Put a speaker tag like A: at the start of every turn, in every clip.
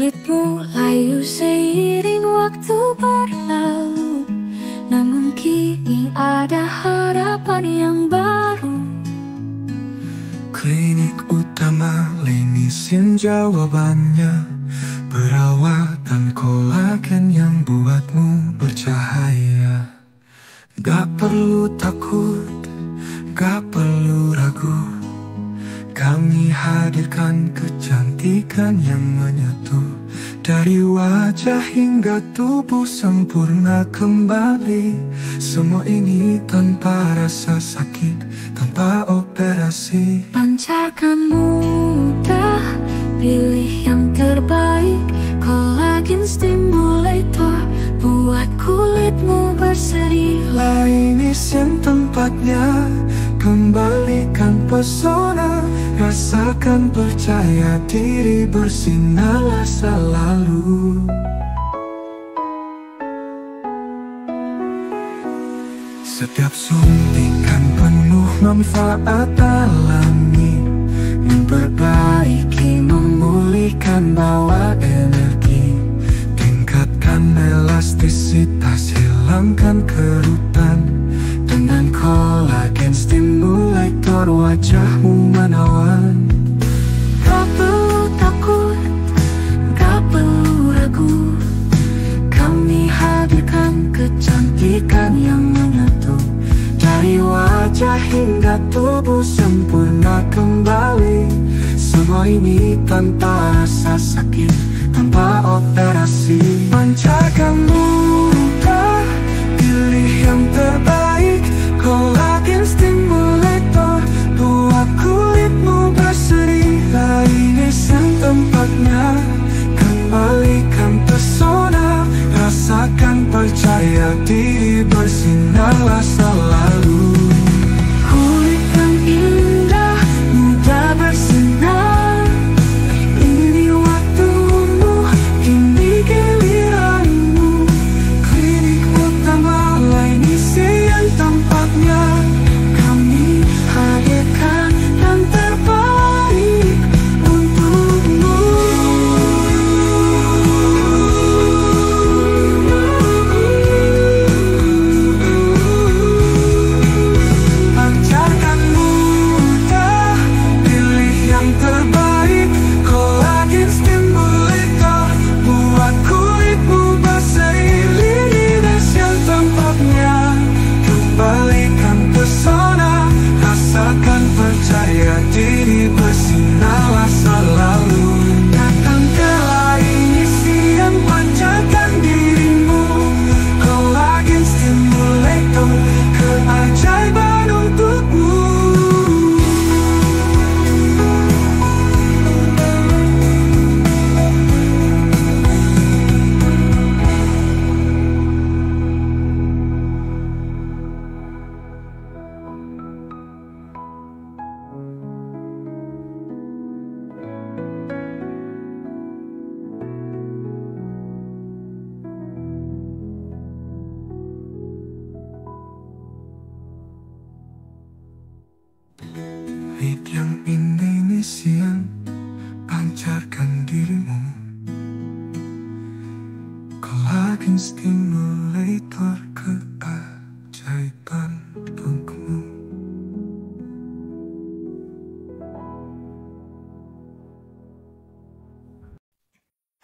A: Kulitmu layu seiring waktu berlalu, namun kini ada harapan yang baru.
B: Klinik utama linisin jawabannya, perawatan kolagen yang buatmu bercahaya. Gak perlu takut, gak perlu ragu, kami hadirkan kecantikan yang menyatu. Dari wajah hingga tubuh sempurna kembali. Semua ini tanpa rasa sakit, tanpa operasi.
A: Pancarkan muda, pilih yang terbaik. Collagen Stimulator buat kulitmu berseri.
B: Linisin tempatnya, kembalikan pesona. Rasakan percaya diri, bersinarlah selalu. Setiap suntikan penuh manfaat alami, memperbaiki, memulihkan, bawa energi. Tingkatkan elastisitas, hilangkan kerutan. Dengan Collagen Stimulator wajahmu menawan.
A: Gak perlu takut, gak perlu ragu, kami hadirkan kecantikan yang menyatu.
B: Dari wajah hingga tubuh sempurna kembali. Semua ini tanpa rasa sakit, tanpa operasi. Pancarkan muda, pilih yang terbaik. Collagen Stimulator buat kulitmu berseri. Linisin tempatnya, kembalikan pesona. Rasakan percaya diri, bersinarlah selalu.
A: kulit yang indah, mudah bersinar. Ini waktumu, ini giliranmu.
B: Klinik utama linisin tempatnya,
A: Kami hadirkan yang terbaik untukmu.
B: pancarkan muda, pilih yang terbaik. Collagen Stimulator buat kulitmu berseri. Linisin tempatnya, kembalikan pesona. Rasakan percaya diri, bersinarlah selalu. Datang ke Linisin, pancarkan dirimu. Collagen Stimulator, keajaiban untukmu. Hit yang Indonesian, pancarkan dirimu. Collagen Stimulator, keajaiban untukmu.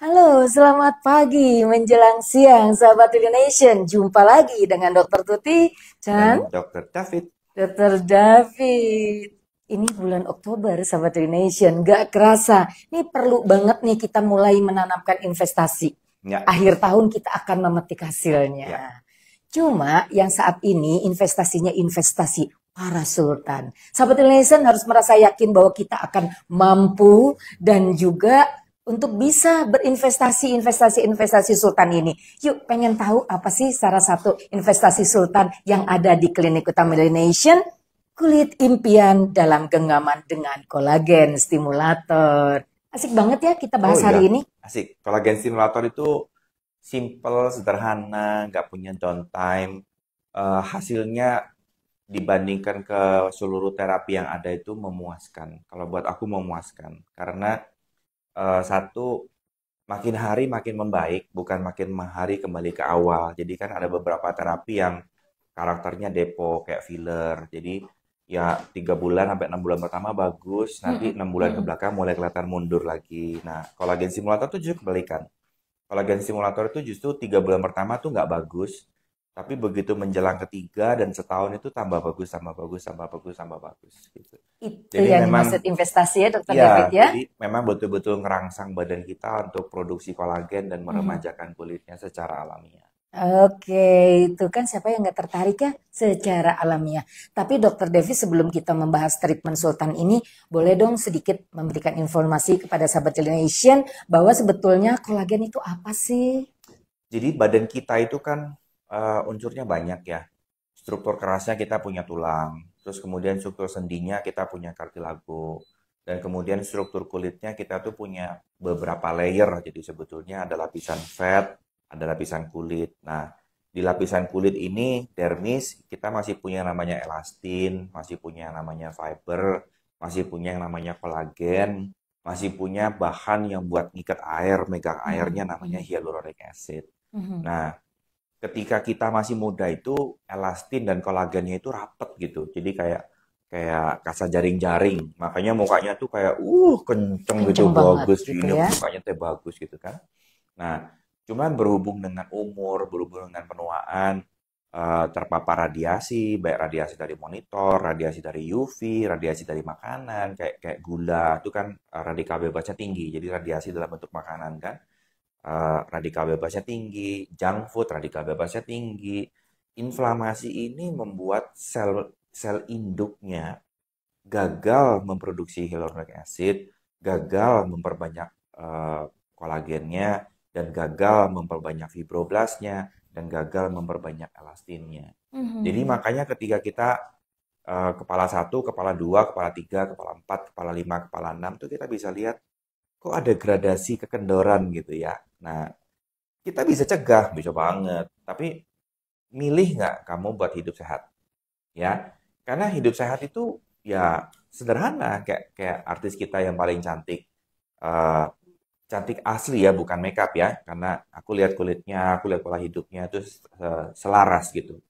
C: Halo, selamat pagi menjelang siang, sahabat Nation. Jumpa lagi dengan Dokter Tuti dan
D: Dokter David.
C: Dokter David. Ini bulan Oktober, sahabat Nation. Gak kerasa. Ini perlu banget nih kita mulai menanamkan investasi.
D: Ya.
C: Akhir tahun kita akan memetik hasilnya.
D: Ya.
C: Cuma yang saat ini investasinya investasi para sultan. Sahabat Nation harus merasa yakin bahwa kita akan mampu dan juga untuk bisa berinvestasi sultan ini. Yuk, pengen tahu apa sih salah satu investasi sultan yang ada di Klinik Utama Nation? Kulit impian dalam genggaman dengan Collagen Stimulator. Asik banget ya kita bahas hari ini.
D: Asik. Collagen Stimulator itu simple, sederhana, nggak punya downtime. Hasilnya dibandingkan ke seluruh terapi yang ada itu memuaskan. Kalau buat aku memuaskan. Karena satu, makin hari makin membaik, bukan makin hari kembali ke awal. Jadi kan ada beberapa terapi yang karakternya depo kayak filler. Jadi ya 3 bulan sampai 6 bulan pertama bagus, nanti
C: Mm-mm,
D: 6 bulan ke
C: mm-mm.
D: belakang mulai kelihatan mundur lagi. Nah, kolagen stimulator tuh justru kebalikan. Kolagen stimulator itu justru 3 bulan pertama tuh nggak bagus, tapi begitu menjelang ketiga dan setahun itu tambah bagus, tambah bagus, tambah bagus, tambah bagus gitu.
C: Itu
D: Jadi
C: yang
D: memang
C: dimaksud investasi ya, Dokter David
D: ya,
C: ya.
D: jadi memang betul-betul ngerangsang badan kita untuk produksi kolagen dan
C: Mhm.
D: meremajakan kulitnya secara alamiah.
C: Oke, itu kan siapa yang nggak tertarik ya secara alamiah. Tapi Dokter Devi sebelum kita membahas treatment Sultan ini, boleh dong sedikit memberikan informasi kepada sahabat Nation bahwa sebetulnya kolagen itu apa sih?
D: Jadi badan kita itu kan unsurnya banyak ya. Struktur kerasnya kita punya tulang, terus kemudian struktur sendinya kita punya kartilago, dan kemudian struktur kulitnya kita tuh punya beberapa layer. Jadi sebetulnya ada lapisan fat, ada lapisan kulit. Nah, di lapisan kulit ini, dermis, kita masih punya yang namanya elastin, masih punya yang namanya fiber, masih punya yang namanya kolagen, masih punya bahan yang buat ngikat air, megang
C: Mhm,
D: airnya namanya
C: mhm,
D: hyaluronic acid.
C: mhm.
D: Nah, ketika kita masih muda itu elastin dan kolagennya itu rapet gitu. Jadi kayak kayak kasa jaring-jaring. Makanya mukanya tuh kayak kenceng gitu,
C: Kenceng banget
D: bagus
C: gitu
D: gini
C: ya.
D: mukanya teh bagus gitu kan. Nah, cuman berhubung dengan umur, berhubung dengan penuaan, terpapar radiasi, baik radiasi dari monitor, radiasi dari UV, radiasi dari makanan, kayak kayak gula, itu kan radikal bebasnya tinggi. Jadi radiasi dalam bentuk makanan kan. Radikal bebasnya tinggi, junk food radikal bebasnya tinggi. Inflamasi ini membuat sel sel induknya gagal memproduksi hyaluronic acid, gagal memperbanyak kolagennya, dan gagal memperbanyak fibroblasnya, dan gagal memperbanyak elastinnya. Jadi
C: Mhm.
D: makanya ketika kita kepala satu, kepala dua, kepala tiga, kepala empat, kepala lima, kepala enam, tuh kita bisa lihat kok ada gradasi kekendoran gitu ya. Nah, kita bisa cegah, bisa banget. Tapi milih nggak kamu buat hidup sehat? Ya, karena hidup sehat itu ya sederhana, kayak kayak artis kita yang paling cantik. Eh, cantik asli ya, bukan makeup ya. Karena aku lihat kulitnya, aku lihat pola hidupnya itu selaras gitu.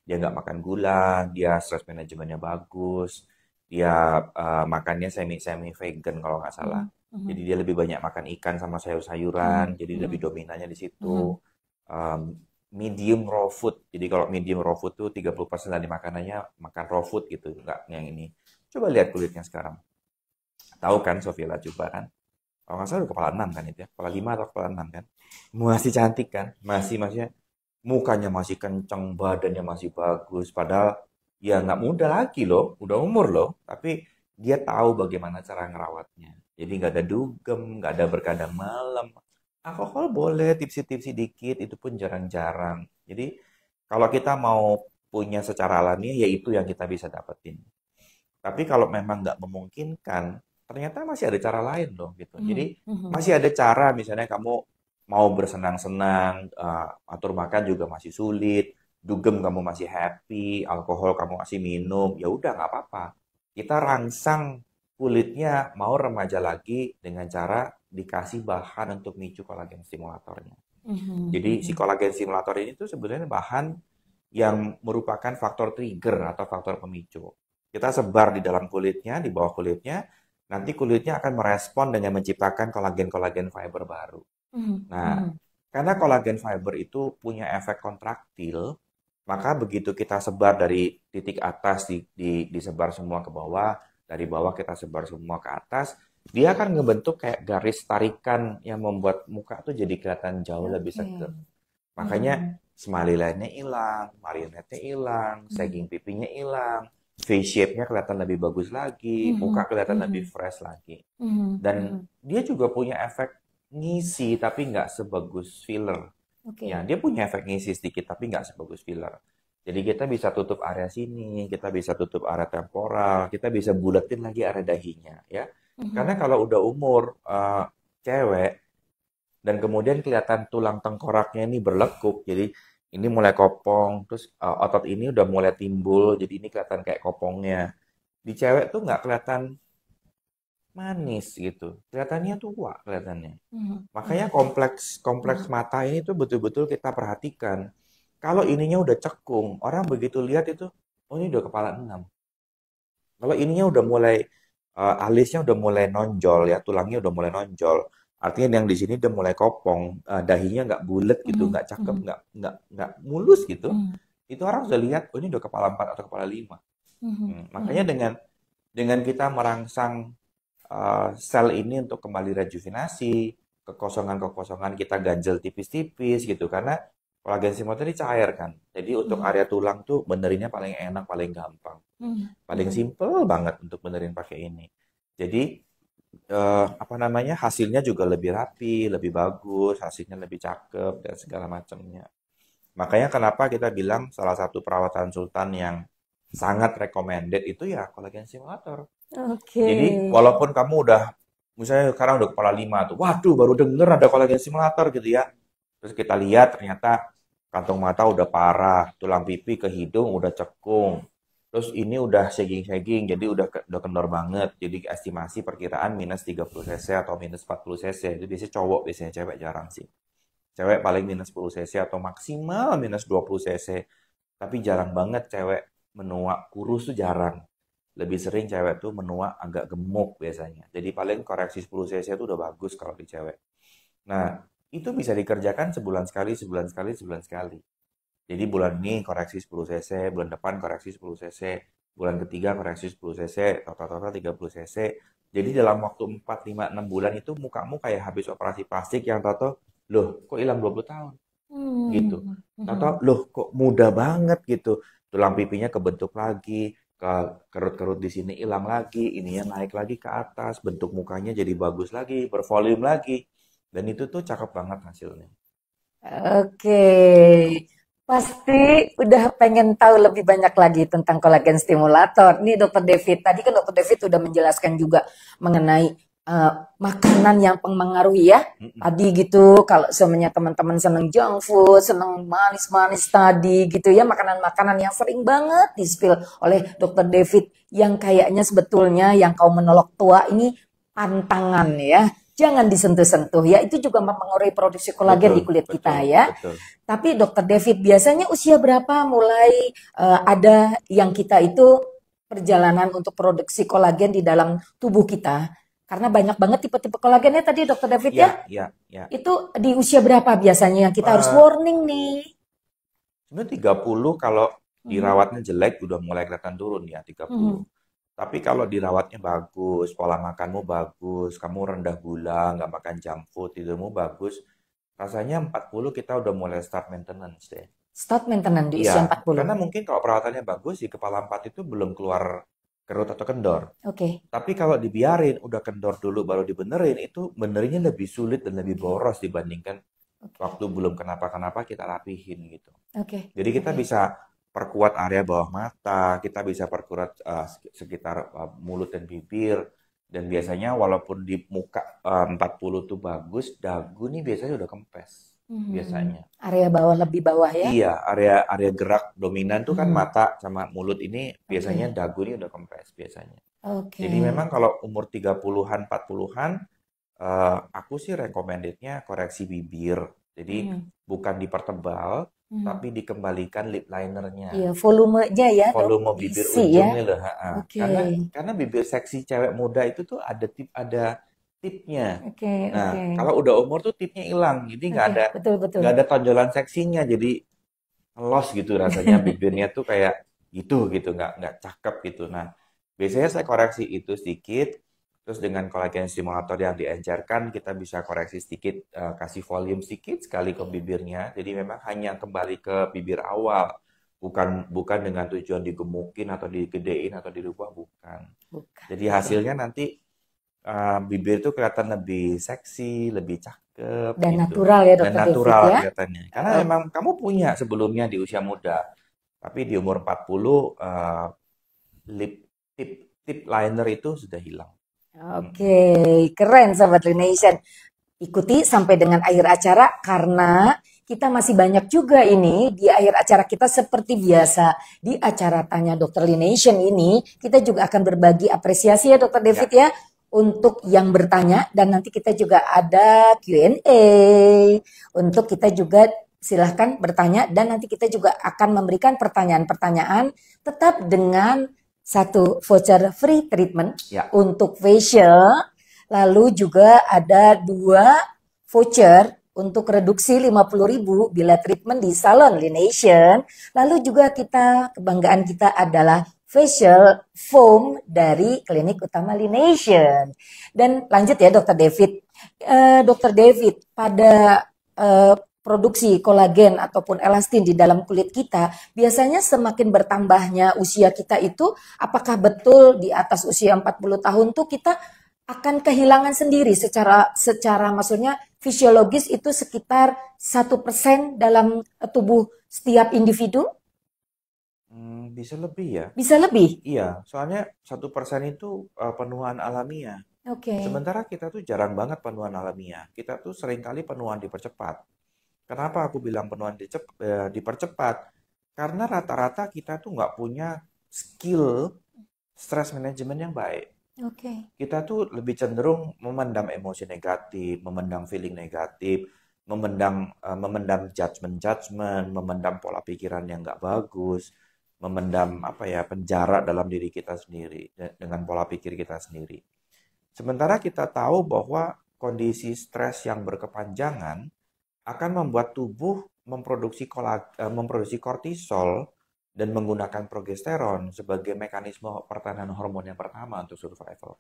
D: Dia nggak makan gula, dia stress manajemennya bagus, dia makannya semi-semi vegan kalau nggak salah.
C: Mhm,
D: Jadi
C: mhm,
D: dia lebih banyak makan ikan sama sayur-sayuran,
C: mhm,
D: jadi lebih
C: mhm,
D: dominannya di situ.
C: mhm.
D: Um, medium raw food. Jadi kalau medium raw food tuh 30% dari makanannya makan raw food gitu, nggak yang ini. Coba lihat kulitnya sekarang. Tahu kan Sofia Lajuba kan? Kalau nggak salah udah kepala 6 kan itu ya, kepala 5 atau kepala 6 kan? Masih cantik kan? Maksudnya mukanya masih kenceng, badannya masih bagus, padahal ya nggak muda lagi loh, udah umur loh, tapi dia tahu bagaimana cara ngerawatnya. Jadi nggak ada dugem, nggak ada berkadang malam. Alkohol boleh tipsi-tipsi dikit, itu pun jarang-jarang. Jadi kalau kita mau punya secara alami, ya itu yang kita bisa dapetin. Tapi kalau memang nggak memungkinkan, ternyata masih ada cara lain loh gitu.
C: Mhm,
D: Jadi
C: mhm.
D: masih ada cara, misalnya kamu mau bersenang-senang, atur makan juga masih sulit, dugem kamu masih happy, alkohol kamu masih minum, ya udah nggak apa-apa. Kita rangsang kulitnya mau remaja lagi dengan cara dikasih bahan untuk micu kolagen stimulatornya.
C: Mhm,
D: Jadi si
C: mhm.
D: kolagen stimulator ini tuh sebenarnya bahan yang merupakan faktor trigger atau faktor pemicu. Kita sebar di dalam kulitnya, di bawah kulitnya, nanti kulitnya akan merespon dengan menciptakan kolagen-kolagen fiber baru.
C: Mhm,
D: Nah,
C: mhm.
D: karena kolagen fiber itu punya efek kontraktil, maka begitu kita sebar dari titik atas disebar semua ke bawah, dari bawah kita sebar semua ke atas, dia akan ngebentuk kayak garis tarikan yang membuat muka tuh jadi kelihatan jauh lebih
C: Oke.
D: seger. Makanya
C: Mhm,
D: smiley line-nya hilang, marionette-nya hilang,
C: mhm,
D: sagging pipinya hilang, face shape-nya kelihatan lebih bagus lagi, muka
C: mhm,
D: kelihatan lebih
C: mhm,
D: fresh lagi.
C: mhm,
D: Dan
C: mhm.
D: dia juga punya efek ngisi tapi nggak sebagus filler. Ya,
C: Oke.
D: dia punya efek ngisi sedikit tapi nggak sebagus filler. Jadi kita bisa tutup area sini, kita bisa tutup area temporal, kita bisa buletin lagi area dahinya, ya. Karena
C: Mhm.
D: kalau udah umur cewek dan kemudian kelihatan tulang tengkoraknya ini berlekuk, jadi ini mulai kopong, terus otot ini udah mulai timbul, jadi ini kelihatan kayak kopongnya. Di cewek tuh nggak kelihatan manis gitu. Kelihatannya tua kelihatannya.
C: Mhm.
D: Makanya kompleks mata ini tuh betul-betul kita perhatikan. Kalau ininya udah cekung, orang begitu lihat itu, oh ini udah kepala 6. Kalau ininya udah mulai alisnya udah mulai nonjol ya, tulangnya udah mulai nonjol. Artinya yang di sini udah mulai kopong, dahinya nggak bulat gitu,
C: Mhm.
D: nggak cakep,
C: Mhm.
D: nggak mulus gitu.
C: Mhm.
D: Itu orang sudah lihat, oh ini udah kepala 4 atau kepala 5.
C: Mhm.
D: Makanya
C: Mhm.
D: dengan kita merangsang sel ini untuk kembali rejuvenasi, kekosongan-kekosongan kita ganjel tipis-tipis gitu, karena kolagen stimulator ini cair kan. Jadi untuk
C: Mhm.
D: area tulang tuh benerinnya paling enak, paling gampang.
C: Mhm.
D: Paling
C: Mhm.
D: simple banget untuk benerin pakai ini. Jadi apa namanya, hasilnya juga lebih rapi, lebih bagus, hasilnya lebih cakep dan segala macamnya. Makanya kenapa kita bilang salah satu perawatan sultan yang sangat recommended itu ya kolagen stimulator.
C: Oke.
D: Jadi walaupun kamu udah misalnya sekarang udah kepala 5 tuh, waduh baru denger ada kolagen stimulator gitu ya. Terus kita lihat ternyata kantong mata udah parah, tulang pipi ke hidung udah cekung. Terus ini udah sagging-sagging, jadi udah kendor banget. Jadi estimasi perkiraan minus 30 cc atau minus 40 cc. Itu biasanya cowok, biasanya cewek jarang sih. Cewek paling minus 10 cc atau maksimal minus 20 cc. Tapi jarang banget cewek menua kurus tuh jarang. Lebih sering cewek tuh menua agak gemuk biasanya. Jadi paling koreksi 10 cc itu udah bagus kalau di cewek. Nah, itu bisa dikerjakan sebulan sekali, sebulan sekali, sebulan sekali. Jadi bulan ini koreksi 10 cc, bulan depan koreksi 10 cc, bulan ketiga koreksi 10 cc, total-total 30 cc. Jadi dalam waktu 4, 5, 6 bulan itu mukamu kayak habis operasi plastik yang tato, loh kok hilang 20 tahun gitu.
C: Mhm.
D: Tato,
C: Mhm.
D: loh kok muda banget gitu. Tulang pipinya kebentuk lagi, kerut-kerut di sini hilang lagi, ininya naik lagi ke atas, bentuk mukanya jadi bagus lagi, bervolume lagi. Dan itu tuh cakep banget hasilnya.
C: Oke, pasti udah pengen tahu lebih banyak lagi tentang kolagen stimulator. Nih Dokter David, tadi kan Dokter David udah menjelaskan juga mengenai makanan yang mempengaruhi ya.
D: Mm-mm.
C: Tadi gitu, kalau semuanya teman-teman seneng junk food, seneng manis-manis tadi gitu ya, makanan-makanan yang sering banget di-spill oleh Dokter David yang kayaknya sebetulnya yang kaum menolak tua ini pantangan ya. Jangan disentuh-sentuh ya, itu juga mempengaruhi produksi kolagen di
D: Betul,
C: kulit kita
D: betul,
C: ya.
D: betul.
C: Tapi Dokter David biasanya usia berapa mulai ada yang kita itu perjalanan untuk produksi kolagen di dalam tubuh kita? Karena banyak banget tipe-tipe kolagennya tadi Dokter David ya.
D: Ya, ya.
C: Itu di usia berapa biasanya yang kita harus
D: Eh,
C: warning nih?
D: Sebenarnya 30 kalau
C: Mhm.
D: dirawatnya jelek udah mulai kelihatan turun ya 30.
C: Mhm.
D: Tapi kalau dirawatnya bagus, pola makanmu bagus, kamu rendah gula, nggak makan junk food, tidurmu bagus, rasanya 40 kita udah mulai start maintenance deh.
C: Start maintenance di
D: Iya,
C: usia 40.
D: karena mungkin kalau perawatannya bagus di kepala 4 itu belum keluar kerut atau kendor.
C: Oke.
D: Tapi kalau dibiarin, udah kendor dulu baru dibenerin, itu benerinnya lebih sulit dan lebih boros dibandingkan
C: Oke.
D: waktu belum kenapa-kenapa kita rapihin gitu.
C: Oke.
D: Jadi kita
C: Oke.
D: bisa perkuat area bawah mata, kita bisa perkuat sekitar mulut dan bibir. Dan biasanya walaupun di muka 40 tuh bagus, dagu nih biasanya udah kempes.
C: Mhm.
D: Biasanya.
C: Area bawah lebih bawah ya.
D: Iya, area gerak dominan tuh kan
C: Mhm.
D: mata sama mulut ini biasanya
C: Oke.
D: dagu ini udah kempes biasanya.
C: Oke.
D: Jadi memang kalau umur 30-an, 40-an, aku sih recommendednya koreksi bibir. Jadi
C: Mhm.
D: bukan dipertebal,
C: Mhm.
D: tapi dikembalikan lip linernya.
C: Iya, volumenya ya, Dok,
D: Volume bibir
C: diisi
D: ujung
C: ya.
D: nih loh, ha-ha.
C: Oke.
D: Karena bibir seksi cewek muda itu tuh ada tipnya.
C: Oke, oke.
D: Nah, kalau udah umur tuh tipnya hilang, jadi
C: Oke, betul betul.
D: nggak ada tonjolan seksinya, jadi los gitu rasanya bibirnya tuh kayak gitu nggak cakep gitu. Nah, biasanya saya koreksi itu sedikit, terus dengan kolagen stimulator yang diencerkan kita bisa koreksi sedikit, kasih volume sedikit sekali ke bibirnya. Jadi memang hanya kembali ke bibir awal, bukan dengan tujuan digemukin atau digedein atau dirubah, bukan.
C: Bukan.
D: Jadi
C: Oke.
D: hasilnya nanti bibir itu kelihatan lebih seksi, lebih cakep
C: Dan
D: gitu.
C: natural ya,
D: Dan
C: Dokter David
D: natural
C: ya.
D: kelihatannya. Karena
C: Oh,
D: memang kamu punya sebelumnya di usia muda. Tapi di umur 40 lip tip liner itu sudah hilang.
C: Oke, keren Sobat Lunation. Ikuti sampai dengan akhir acara karena kita masih banyak juga ini di akhir acara kita seperti biasa di acara Tanya Dokter Lunation ini kita juga akan berbagi apresiasi ya Dokter David ya untuk yang bertanya dan nanti kita juga ada Q&A untuk kita juga silahkan bertanya dan nanti kita juga akan memberikan pertanyaan-pertanyaan tetap dengan satu voucher free treatment
D: Ya.
C: untuk facial, lalu juga ada 2 voucher untuk reduksi 50.000 bila treatment di salon Lination. Lalu juga kebanggaan kita adalah facial foam dari klinik utama Lination. Dan lanjut ya Dokter David. Dokter David, pada produksi kolagen ataupun elastin di dalam kulit kita, biasanya semakin bertambahnya usia kita itu, apakah betul di atas usia 40 tahun tuh kita akan kehilangan sendiri secara maksudnya fisiologis itu sekitar 1% dalam tubuh setiap individu?
D: Bisa lebih ya.
C: Bisa lebih?
D: Iya, soalnya 1% itu penuaan alamiah.
C: Oke.
D: Sementara kita tuh jarang banget penuaan alamiah. Kita tuh seringkali penuaan dipercepat. Kenapa aku bilang penuaan dipercepat? Karena rata-rata kita tuh nggak punya skill stress management yang baik.
C: Oke.
D: Kita tuh lebih cenderung memendam emosi negatif, memendam feeling negatif, memendam judgment, memendam pola pikiran yang nggak bagus, memendam penjara dalam diri kita sendiri dengan pola pikir kita sendiri. Sementara kita tahu bahwa kondisi stres yang berkepanjangan akan membuat tubuh memproduksi kortisol dan menggunakan progesteron sebagai mekanisme pertahanan hormon yang pertama untuk survival.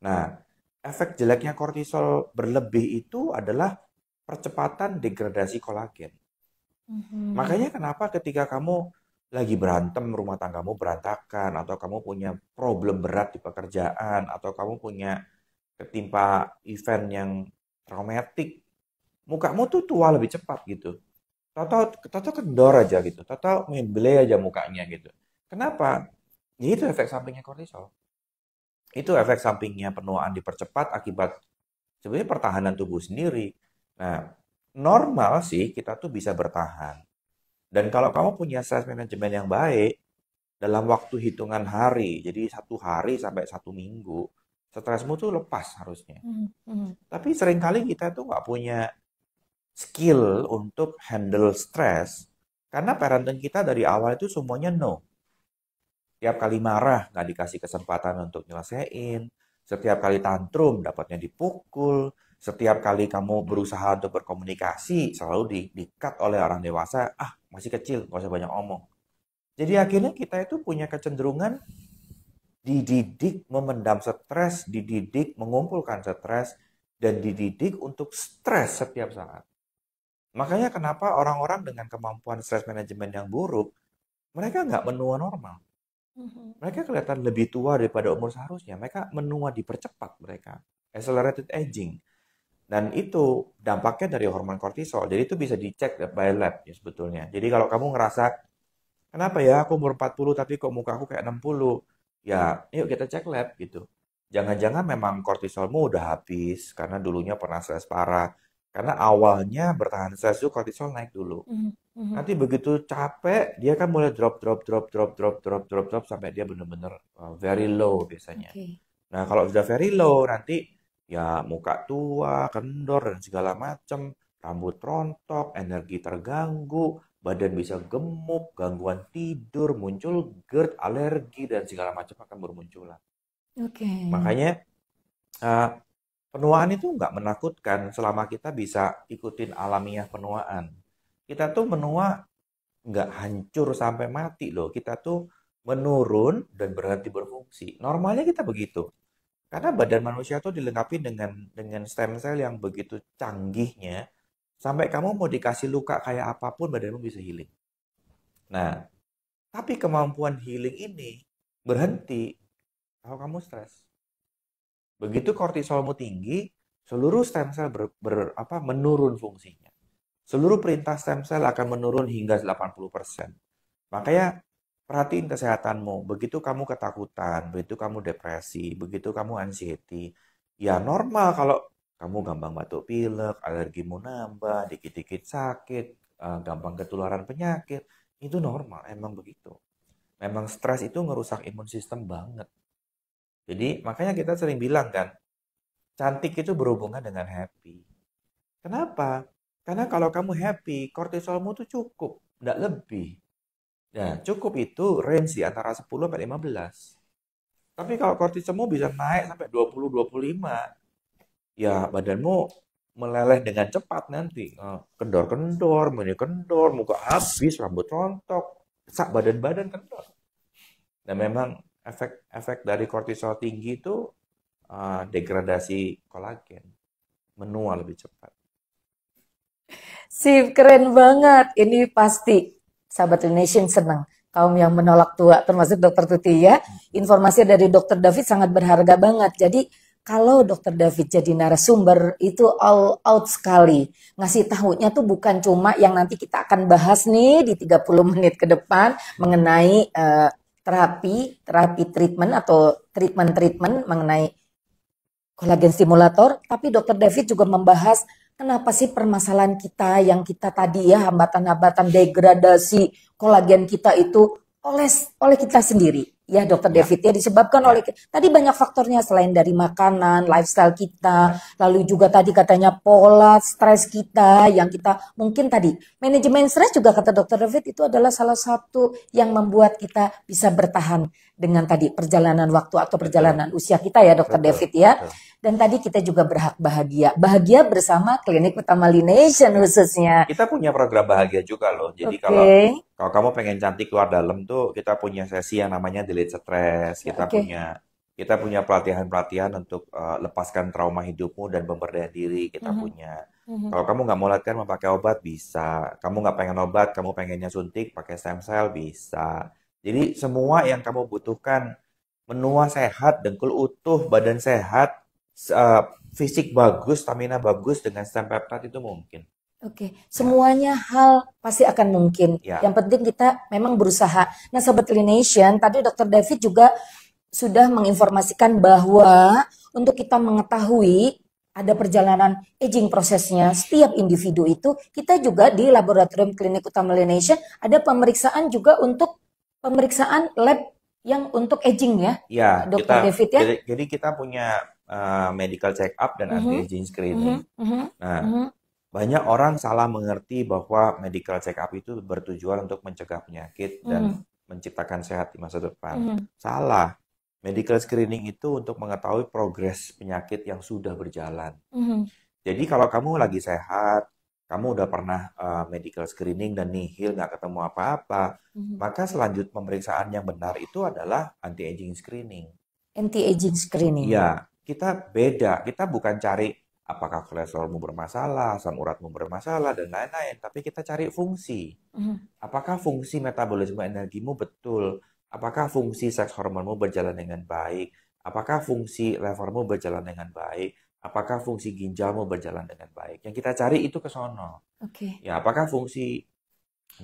D: Nah, efek jeleknya kortisol berlebih itu adalah percepatan degradasi kolagen. Makanya kenapa ketika kamu lagi berantem, rumah tanggamu berantakan, atau kamu punya problem berat di pekerjaan, atau kamu punya ketimpa event yang traumatik, mukamu tuh tua lebih cepat gitu. Tahu kendor aja gitu. Tahu membelai aja mukanya gitu. Kenapa? Ya itu efek sampingnya kortisol. Itu efek sampingnya penuaan dipercepat akibat sebenarnya pertahanan tubuh sendiri. Nah, normal sih kita tuh bisa bertahan. Dan kalau kamu punya stress management yang baik, dalam waktu hitungan hari, jadi 1 hari sampai 1 minggu, stresmu tuh lepas harusnya. Tapi seringkali kita tuh nggak punya skill untuk handle stres, karena parenting kita dari awal itu semuanya no. Setiap kali marah nggak dikasih kesempatan untuk nyelesain, setiap kali tantrum dapatnya dipukul, setiap kali kamu berusaha untuk berkomunikasi selalu di-cut oleh orang dewasa, masih kecil, nggak usah banyak omong. Jadi akhirnya kita itu punya kecenderungan dididik memendam stres, dididik mengumpulkan stres, dan dididik untuk stres setiap saat. Makanya kenapa orang-orang dengan kemampuan stress management yang buruk, mereka nggak menua normal. Mereka kelihatan lebih tua daripada umur seharusnya. Mereka menua dipercepat mereka. Accelerated aging. Dan itu dampaknya dari hormon kortisol. Jadi itu bisa dicek by lab ya sebetulnya. Jadi kalau kamu ngerasa, kenapa ya aku umur 40 tapi kok muka aku kayak 60? Ya yuk kita cek lab gitu. Jangan-jangan memang kortisolmu udah habis karena dulunya pernah stres parah. Karena awalnya bertahan stres itu kortisol naik dulu. Nanti begitu capek, dia kan mulai drop sampai dia benar-benar very low biasanya. Nah, kalau sudah very low nanti ya muka tua, kendor dan segala macam, rambut rontok, energi terganggu, badan bisa gemuk, gangguan tidur, muncul GERD, alergi dan segala macam akan bermunculan. Makanya penuaan itu nggak menakutkan selama kita bisa ikutin alamiah penuaan. Kita tuh menua nggak hancur sampai mati loh. Kita tuh menurun dan berhenti berfungsi. Normalnya kita begitu. Karena badan manusia tuh dilengkapi dengan stem cell yang begitu canggihnya. Sampai kamu mau dikasih luka kayak apapun badanmu bisa healing. Nah, tapi kemampuan healing ini berhenti kalau kamu stres. Begitu kortisolmu tinggi, seluruh stem cell menurun fungsinya. Seluruh perintah stem cell akan menurun hingga 80%. Makanya perhatiin kesehatanmu. Begitu kamu ketakutan, begitu kamu depresi, begitu kamu anxiety, ya normal kalau kamu gampang batuk pilek, alergimu nambah, dikit-dikit sakit, gampang ketularan penyakit. Itu normal, emang begitu. Memang stres itu ngerusak imun sistem banget. Jadi makanya kita sering bilang kan, cantik itu berhubungan dengan happy. Kenapa? Karena kalau kamu happy, kortisolmu tuh cukup, nggak lebih. Nah, cukup itu range di antara 10 sampai 15. Tapi kalau kortisolmu bisa naik sampai 20-25, ya badanmu meleleh dengan cepat nanti. Kendor-kendor, mini kendor, muka habis, rambut rontok, sak badan-badan kendor. Dan memang efek dari kortisol tinggi itu degradasi kolagen, menua lebih cepat.
C: Sip, keren banget. Ini pasti sahabat Nation senang. Kaum yang menolak tua, termasuk Dokter Tuti ya. Informasi dari Dokter David sangat berharga banget. Jadi kalau Dokter David jadi narasumber itu all out sekali. Ngasih tahunya tuh bukan cuma yang nanti kita akan bahas nih di 30 menit ke depan mengenai terapi treatment atau treatment mengenai kolagen stimulator, tapi Dokter David juga membahas kenapa sih permasalahan kita yang kita tadi ya hambatan-hambatan degradasi kolagen kita itu oleh kita sendiri. Ya Dokter
D: Ya,
C: David ya disebabkan
D: ya,
C: oleh tadi banyak faktornya selain dari makanan, lifestyle kita, lalu juga tadi katanya pola stres kita yang kita mungkin tadi manajemen stres juga kata Dokter David itu adalah salah satu yang membuat kita bisa bertahan dengan tadi perjalanan waktu atau
D: betul,
C: perjalanan usia kita ya Dokter
D: betul,
C: David ya.
D: betul.
C: Dan tadi kita juga berhak bahagia. Bahagia bersama Klinik Utama Lination khususnya.
D: Kita punya program bahagia juga loh. Jadi
C: Oke.
D: kalau kamu pengen cantik keluar dalam tuh, kita punya sesi yang namanya delete stress. Kita
C: Oke.
D: punya pelatihan-pelatihan untuk lepaskan trauma hidupmu dan pemberdayaan diri. Kita
C: Mhm,
D: punya.
C: mhm.
D: Kalau kamu nggak mau latihan memakai obat, bisa. Kamu nggak pengen obat, kamu pengennya suntik, pakai stem cell, bisa. Jadi semua yang kamu butuhkan, menua sehat, dengkul utuh, badan sehat, fisik bagus, stamina bagus dengan stem peptide itu mungkin.
C: Oke,
D: Ya,
C: semuanya hal pasti akan mungkin.
D: ya,
C: Yang penting kita memang berusaha. Nah, Sobat Lination, tadi Dokter David juga sudah menginformasikan bahwa untuk kita mengetahui ada perjalanan aging prosesnya setiap individu itu, kita juga di Laboratorium Klinik Utama Lination ada pemeriksaan juga untuk pemeriksaan lab yang untuk aging ya,
D: ya,
C: Dokter David ya.
D: jadi kita punya medical check up dan
C: Mhm,
D: anti-aging screening.
C: mhm, mhm,
D: Nah,
C: mhm,
D: banyak orang salah mengerti bahwa medical check up itu bertujuan untuk mencegah penyakit dan
C: mhm,
D: menciptakan sehat di masa depan.
C: mhm,
D: Salah. Medical screening itu untuk mengetahui progres penyakit yang sudah berjalan.
C: mhm,
D: Jadi kalau kamu lagi sehat, kamu udah pernah medical screening dan nihil, nggak ketemu apa-apa,
C: mhm.
D: maka selanjut pemeriksaan yang benar itu adalah anti-aging screening.
C: Anti-aging screening.
D: Iya, kita beda. Kita bukan cari apakah kolesterolmu bermasalah, asam uratmu bermasalah, dan lain-lain. Tapi kita cari fungsi.
C: Mhm,
D: Apakah fungsi metabolisme energimu betul? Apakah fungsi seks hormonmu berjalan dengan baik? Apakah fungsi levermu berjalan dengan baik? Apakah fungsi ginjalmu berjalan dengan baik? Yang kita cari itu ke sono.
C: Oke.
D: Ya, apakah fungsi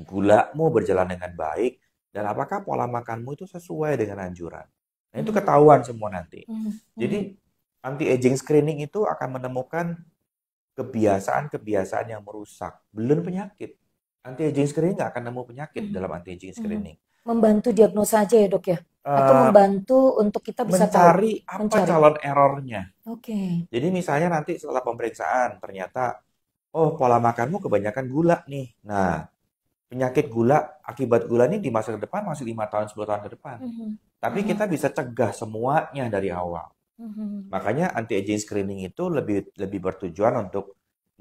D: gulamu berjalan dengan baik? Dan apakah pola makanmu itu sesuai dengan anjuran? Nah, itu
C: Mhm,
D: ketahuan semua nanti.
C: mhm,
D: Jadi,
C: mhm.
D: anti-aging screening itu akan menemukan kebiasaan-kebiasaan yang merusak, belum penyakit. Anti-aging screening nggak akan nemu penyakit
C: Mhm,
D: dalam anti-aging
C: mhm.
D: screening.
C: Membantu diagnosa aja ya dok ya? Atau
D: Eh,
C: membantu untuk kita bisa tahu,
D: mencari apa
C: mencari.
D: calon errornya.
C: Oke.
D: Jadi misalnya nanti setelah pemeriksaan, ternyata, oh pola makanmu kebanyakan gula nih. Nah, penyakit gula, akibat gula ini di masa depan masih 5 tahun, 10 tahun ke depan.
C: Mhm,
D: Tapi
C: mhm,
D: kita bisa cegah semuanya dari awal.
C: mhm.
D: Makanya anti-aging screening itu lebih bertujuan untuk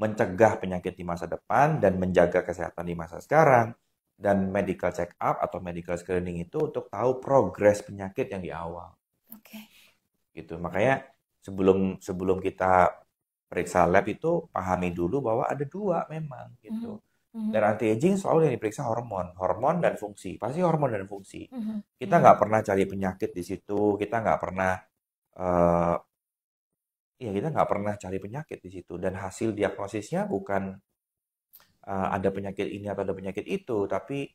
D: mencegah penyakit di masa depan dan menjaga kesehatan di masa sekarang. Dan medical check up atau medical screening itu untuk tahu progres penyakit yang di awal.
C: Oke.
D: Gitu. Makanya sebelum kita periksa lab itu pahami dulu bahwa ada dua memang gitu.
C: Mhm,
D: Dan
C: mhm,
D: anti-aging selalu yang diperiksa hormon dan fungsi. Pasti hormon dan fungsi.
C: mhm,
D: Kita
C: mhm.
D: nggak pernah cari penyakit di situ. Kita nggak pernah eh, ya kita nggak pernah cari penyakit di situ. Dan hasil diagnosisnya bukan ada penyakit ini atau ada penyakit itu, tapi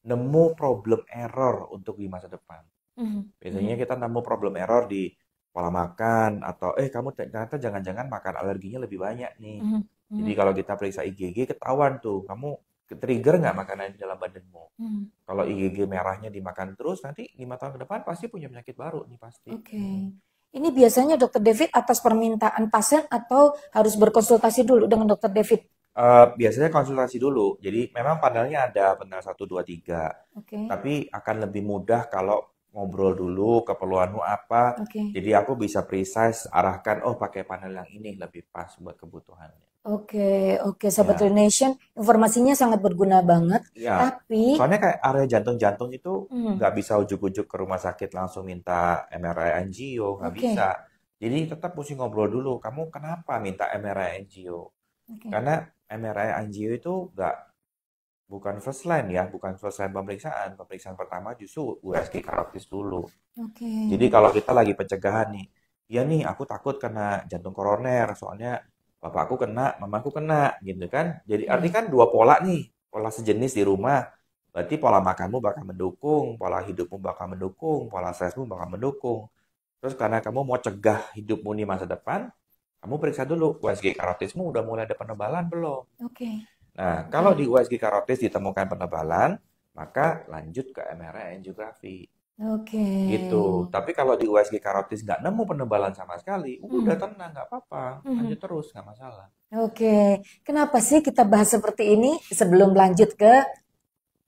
D: nemu problem error untuk di masa depan.
C: Mhm,
D: Biasanya
C: mhm,
D: kita nemu problem error di pola makan atau kamu ternyata jangan-jangan makan alerginya lebih banyak nih.
C: mhm,
D: Jadi
C: mhm,
D: kalau kita periksa IgG ketahuan tuh kamu ke-trigger nggak makanan di dalam badanmu.
C: mhm.
D: Kalau IgG merahnya dimakan terus nanti 5 tahun ke depan pasti punya penyakit baru nih pasti.
C: Oke. Ini biasanya Dokter David atas permintaan pasien atau harus berkonsultasi dulu dengan Dokter David?
D: Biasanya konsultasi dulu. Jadi memang panelnya ada panel 1, 2, 3.
C: Oke,
D: Tapi akan lebih mudah kalau ngobrol dulu keperluanmu apa.
C: oke.
D: Jadi aku bisa precise arahkan, oh pakai panel yang ini lebih pas buat kebutuhannya.
C: Oke, oke, Sobat
D: Ya,
C: Nation, informasinya sangat berguna banget.
D: ya.
C: Tapi,
D: Soalnya kayak area jantung-jantung itu
C: hmm,
D: nggak bisa ujuk-ujuk ke rumah sakit langsung minta MRI angio, nggak
C: oke,
D: bisa. Jadi tetap mesti ngobrol dulu. Kamu kenapa minta MRI angio?
C: oke,
D: Karena MRI angio itu bukan first line ya, bukan first line pemeriksaan. Pemeriksaan pertama justru USG karotis dulu.
C: oke.
D: Jadi kalau kita lagi pencegahan nih, ya nih aku takut kena jantung koroner, soalnya bapakku kena, mamaku kena, gitu kan. Jadi artinya
C: Baik.
D: kan dua pola nih, pola sejenis di rumah. Berarti pola makanmu bakal mendukung, pola hidupmu bakal mendukung, pola stresmu bakal mendukung. Terus karena kamu mau cegah hidupmu di masa depan, kamu periksa dulu USG karotismu udah mulai ada penebalan belum?
C: Oke,
D: Nah, kalau di
C: oke,
D: USG karotis ditemukan penebalan, maka lanjut ke MRI angiografi.
C: oke.
D: Gitu. Tapi kalau di USG karotis nggak nemu penebalan sama sekali, udah
C: Hmm,
D: tenang, nggak apa-apa.
C: hmm.
D: Lanjut terus, nggak masalah.
C: Oke, kenapa sih kita bahas seperti ini sebelum lanjut ke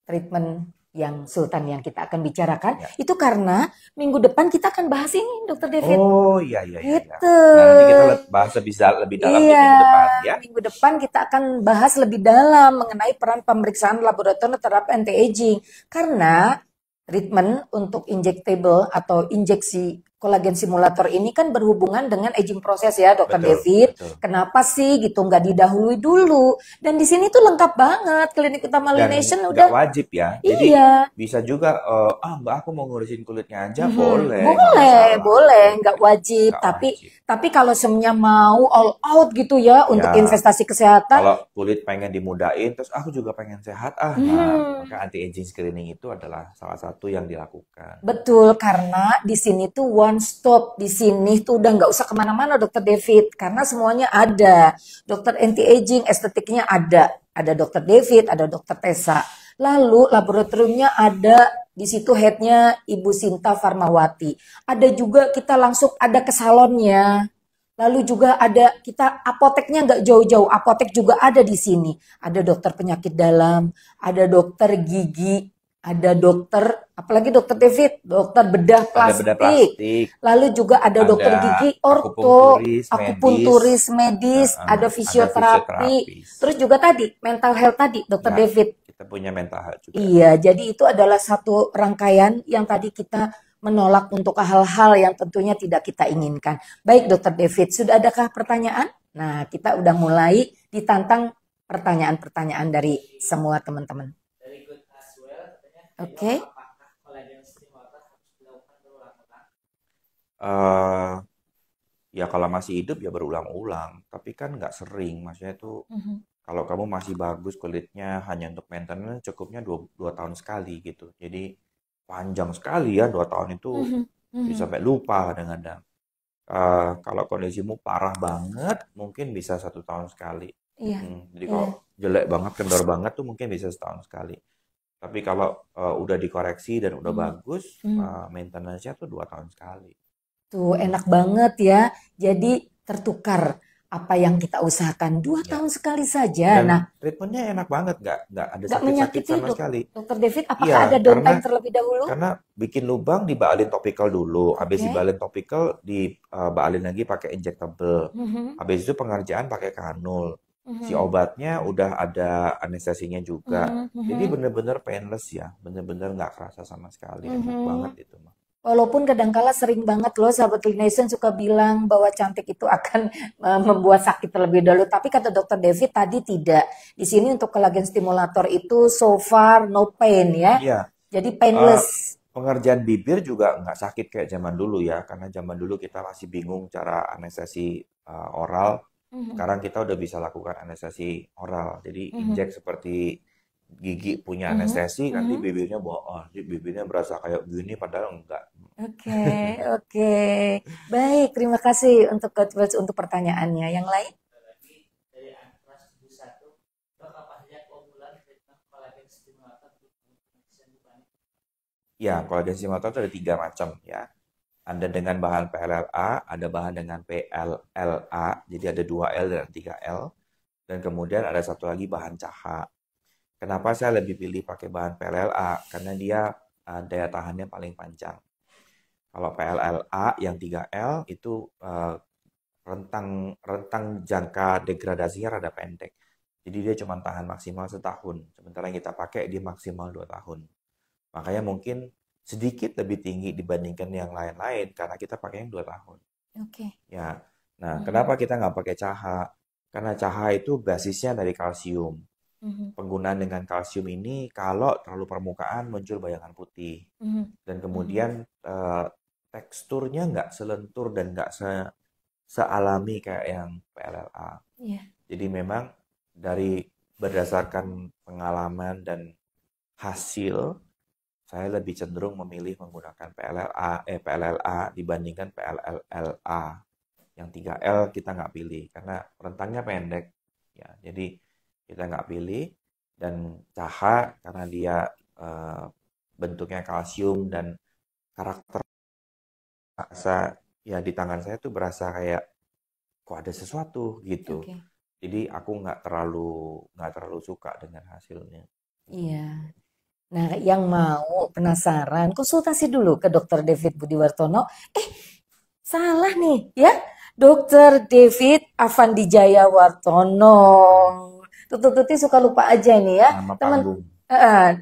C: treatment yang Sultan yang kita akan bicarakan?
D: Ya.
C: Itu karena minggu depan kita akan bahas ini, Dokter David.
D: Oh, iya, iya, iya, iya.
C: Gitu.
D: Nah, nanti kita bahas lebih dalam di
C: Iya,
D: minggu depan, ya.
C: minggu depan kita akan bahas lebih dalam mengenai peran pemeriksaan laboratorium terhadap anti-aging. Karena treatment untuk injectable atau injeksi kolagen simulator ini kan berhubungan dengan aging proses ya, Dokter
D: Betul,
C: David.
D: betul.
C: Kenapa sih gitu nggak didahului dulu? Dan di sini tuh lengkap banget. Klinik Utama
D: Dan
C: Lination
D: nggak
C: udah,
D: wajib ya. Jadi
C: iya.
D: bisa juga, Mbak aku mau ngurusin kulitnya aja,
C: Mhm.
D: boleh, nggak
C: Boleh,
D: masalah.
C: boleh,
D: Gitu.
C: nggak wajib.
D: Nggak
C: Tapi
D: wajib.
C: tapi kalau semuanya mau all out gitu ya untuk
D: Ya,
C: investasi kesehatan,
D: kalau kulit pengen dimudahin, terus aku juga pengen sehat, nah,
C: mhm,
D: maka anti-aging screening itu adalah salah satu yang dilakukan.
C: betul, karena di sini tuh one stop. Di sini tuh udah nggak usah kemana-mana, Dokter David, karena semuanya ada. Dokter anti-aging, estetiknya ada. Ada Dokter David, ada Dokter Tessa. Lalu laboratoriumnya ada di situ headnya Ibu Sinta Farmawati. Ada juga kita langsung ada ke salonnya. Lalu juga ada kita apoteknya nggak jauh-jauh, apotek juga ada di sini. Ada dokter penyakit dalam, ada dokter gigi, ada dokter, apalagi dokter David, dokter bedah
D: Ada bedah
C: plastik.
D: plastik,
C: Lalu juga ada dokter
D: ada
C: gigi orto,
D: akupunkturis, medis,
C: akupunturis medis, ada
D: ada
C: fisioterapi.
D: fisioterapis.
C: Terus juga tadi mental health tadi, dokter
D: Ya,
C: David.
D: kita punya mental health juga.
C: Iya, jadi itu adalah satu rangkaian yang tadi kita menolak untuk hal-hal yang tentunya tidak kita inginkan. Baik, Dokter David, sudah adakah pertanyaan? Nah, kita udah mulai ditantang pertanyaan-pertanyaan dari semua teman-teman. Oke,
D: Eh, ya kalau masih hidup ya berulang-ulang, tapi kan nggak sering. Maksudnya itu
C: mhm,
D: kalau kamu masih bagus kulitnya hanya untuk maintenance cukupnya dua tahun sekali gitu. Jadi panjang sekali ya 2 tahun itu
C: mhm,
D: bisa
C: mhm.
D: sampai lupa kadang-kadang. Kalau kondisimu parah banget mungkin bisa 1 tahun sekali.
C: Iya,
D: Jadi
C: iya,
D: kalau jelek banget, kendor banget tuh mungkin bisa setahun sekali. Tapi kalau udah dikoreksi dan udah
C: mhm,
D: bagus,
C: mhm.
D: maintenance-nya tuh 2 tahun sekali.
C: Tuh enak banget ya. Jadi tertukar apa yang kita usahakan 2 tahun
D: Ya.
C: sekali saja.
D: Dan
C: Nah,
D: treatmentnya enak banget, nggak ada
C: nggak
D: sakit-sakit
C: menyakiti
D: sama sekali.
C: Dokter David. Apakah
D: Iya,
C: ada downtime terlebih dahulu?
D: karena bikin lubang dibalin topikal dulu, habis
C: Oke.
D: dibalin topikal dibalin lagi pakai injectable,
C: Mhm,
D: habis itu pengerjaan pakai kanul. Si
C: mhm,
D: obatnya udah ada anestesinya juga.
C: mhm,
D: Jadi
C: mhm,
D: bener-bener painless ya, bener-bener nggak kerasa sama sekali, enak
C: mhm.
D: banget itu mah.
C: Walaupun kadangkala sering banget loh sahabat Clinician suka bilang bahwa cantik itu akan membuat sakit terlebih dahulu. Tapi kata Dokter David tadi tidak. Di sini untuk kolagen stimulator itu so far no pain ya.
D: Iya,
C: Jadi
D: eh,
C: painless.
D: pengerjaan bibir juga nggak sakit kayak zaman dulu ya, karena zaman dulu kita masih bingung cara anestesi oral.
C: Mhm,
D: Sekarang kita udah bisa lakukan anestesi oral. Jadi
C: mhm,
D: injek seperti gigi punya
C: mhm,
D: anestesi, nanti
C: mhm.
D: bibirnya bohong, bibirnya berasa kayak gini padahal enggak.
C: Oke, oke. Baik, terima kasih untuk Coach untuk pertanyaannya. Yang lain?
D: Ya, kolagen stimulator itu ada 3 macam ya. Ada dengan bahan PLLA, ada bahan dengan PLLA, jadi ada 2L dan 3L. Dan kemudian ada satu lagi bahan CAHA. Kenapa saya lebih pilih pakai bahan PLLA? Karena dia daya tahannya paling panjang. Kalau PLLA yang 3L itu rentang jangka degradasinya rada pendek. Jadi dia cuma tahan maksimal setahun. Sementara yang kita pakai dia maksimal 2 tahun. Makanya mungkin sedikit lebih tinggi dibandingkan yang lain-lain karena kita pakai yang 2 tahun.
C: Oke.
D: Ya. Nah, kenapa kita nggak pakai CAHA? Karena CAHA itu basisnya dari kalsium. Penggunaan dengan kalsium ini kalau terlalu permukaan muncul bayangan putih. Dan kemudian teksturnya nggak selentur dan nggak sealami kayak yang PLLA.
C: Iya.
D: Jadi memang berdasarkan pengalaman dan hasil, saya lebih cenderung memilih menggunakan PLLA dibandingkan PLLA. Yang 3L kita nggak pilih karena rentangnya pendek. Ya, jadi kita nggak pilih. Dan CAHA karena dia bentuknya kalsium dan karakter ya di tangan saya tuh berasa kayak kok ada sesuatu gitu.
C: Oke.
D: Jadi aku nggak terlalu suka dengan hasilnya.
C: Iya. Nah, yang mau penasaran, konsultasi dulu ke Dr. David Budiwartono. Salah nih ya, Dr. David Avandijaya Wartono. Tuti suka lupa aja nih ya,
D: Nama
C: teman.
D: panggung.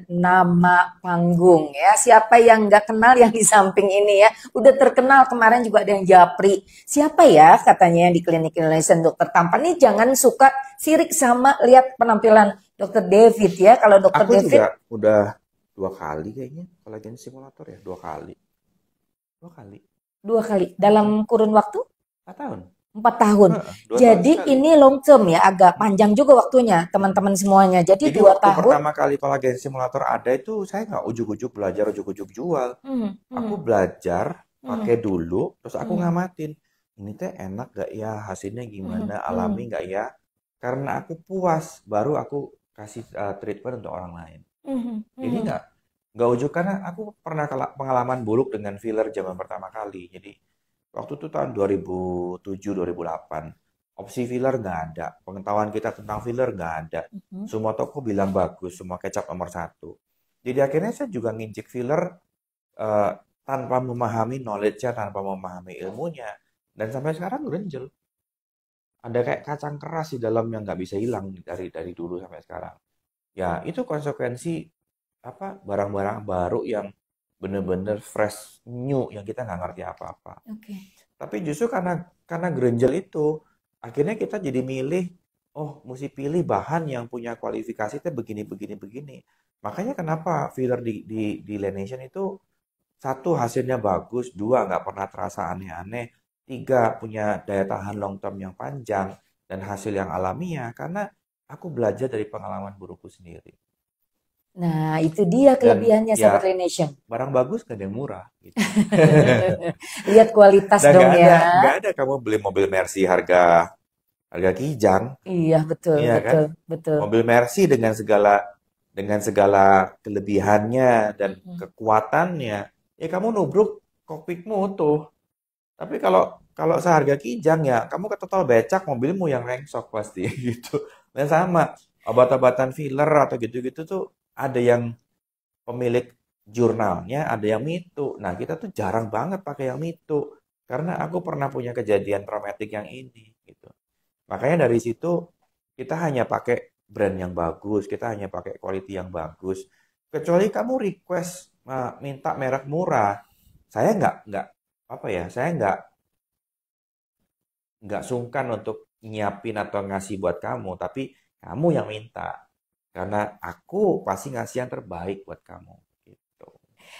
C: Nama panggung ya. Siapa yang nggak kenal yang di samping ini ya? Udah terkenal kemarin juga ada yang japri. Siapa ya katanya yang di klinik Indonesia Dokter Tampan nih jangan suka sirik sama lihat penampilan Dr. David ya. Kalau Dr.
D: Aku
C: David
D: juga udah 2 kali kayaknya kolagen simulator ya, 2 kali. 2 kali.
C: 2 kali dalam kurun waktu
D: 4 tahun.
C: 4 tahun.
D: 2 tahun
C: Jadi
D: sekali.
C: ini long term ya, agak panjang juga waktunya teman-teman semuanya. Jadi
D: Jadi
C: 2
D: waktu
C: tahun.
D: pertama kali kolagen simulator ada itu saya nggak ujuk-ujuk belajar, ujuk-ujuk jual. Aku belajar, pakai dulu, terus aku ngamatin. Ini teh enak gak ya, hasilnya gimana, alami gak ya? Karena aku puas, baru aku kasih treatment untuk orang lain. Jadi nggak ujuk karena aku pernah pengalaman buruk dengan filler zaman pertama kali. Jadi waktu itu tahun 2007-2008, opsi filler nggak ada. Pengetahuan kita tentang filler nggak ada. Semua toko bilang bagus, semua kecap nomor 1. Jadi akhirnya saya juga nginjek filler tanpa memahami knowledge-nya, tanpa memahami ilmunya. Dan sampai sekarang grenjel. Ada kayak kacang keras di dalam yang nggak bisa hilang dari dulu sampai sekarang. Ya, itu konsekuensi barang-barang baru yang bener-bener fresh, new, yang kita nggak ngerti apa-apa.
C: Oke.
D: Tapi justru karena grenjel itu, akhirnya kita jadi milih, mesti pilih bahan yang punya kualifikasi itu begini. Makanya kenapa filler di Laination itu 1 hasilnya bagus, 2 nggak pernah terasa aneh-aneh, 3 punya daya tahan long term yang panjang, dan hasil yang alamiah, karena aku belajar dari pengalaman burukku sendiri.
C: Nah, itu dia kelebihannya
D: ya,
C: sahabat Laination.
D: Barang bagus kan yang murah. Gitu.
C: Lihat kualitas
D: Dan
C: dong ya.
D: Nggak ada kamu beli mobil Mercy harga kijang.
C: Iya, betul,
D: Iya
C: betul,
D: kan?
C: betul.
D: Mobil Mercy dengan segala kelebihannya dan kekuatannya, ya kamu nubruk kokpitmu utuh. Tapi kalau seharga kijang ya, kamu ke total becak mobilmu yang rengsok pasti gitu. Dan sama obat-obatan filler atau gitu-gitu tuh ada yang pemilik jurnalnya, ada yang mitu. Nah, kita tuh jarang banget pakai yang mitu karena aku pernah punya kejadian traumatik yang ini gitu. Makanya dari situ kita hanya pakai brand yang bagus, kita hanya pakai quality yang bagus. Kecuali kamu request minta merek murah, saya saya nggak sungkan untuk nyiapin atau ngasih buat kamu, tapi kamu yang minta. Karena aku pasti ngasih yang terbaik buat kamu. Gitu.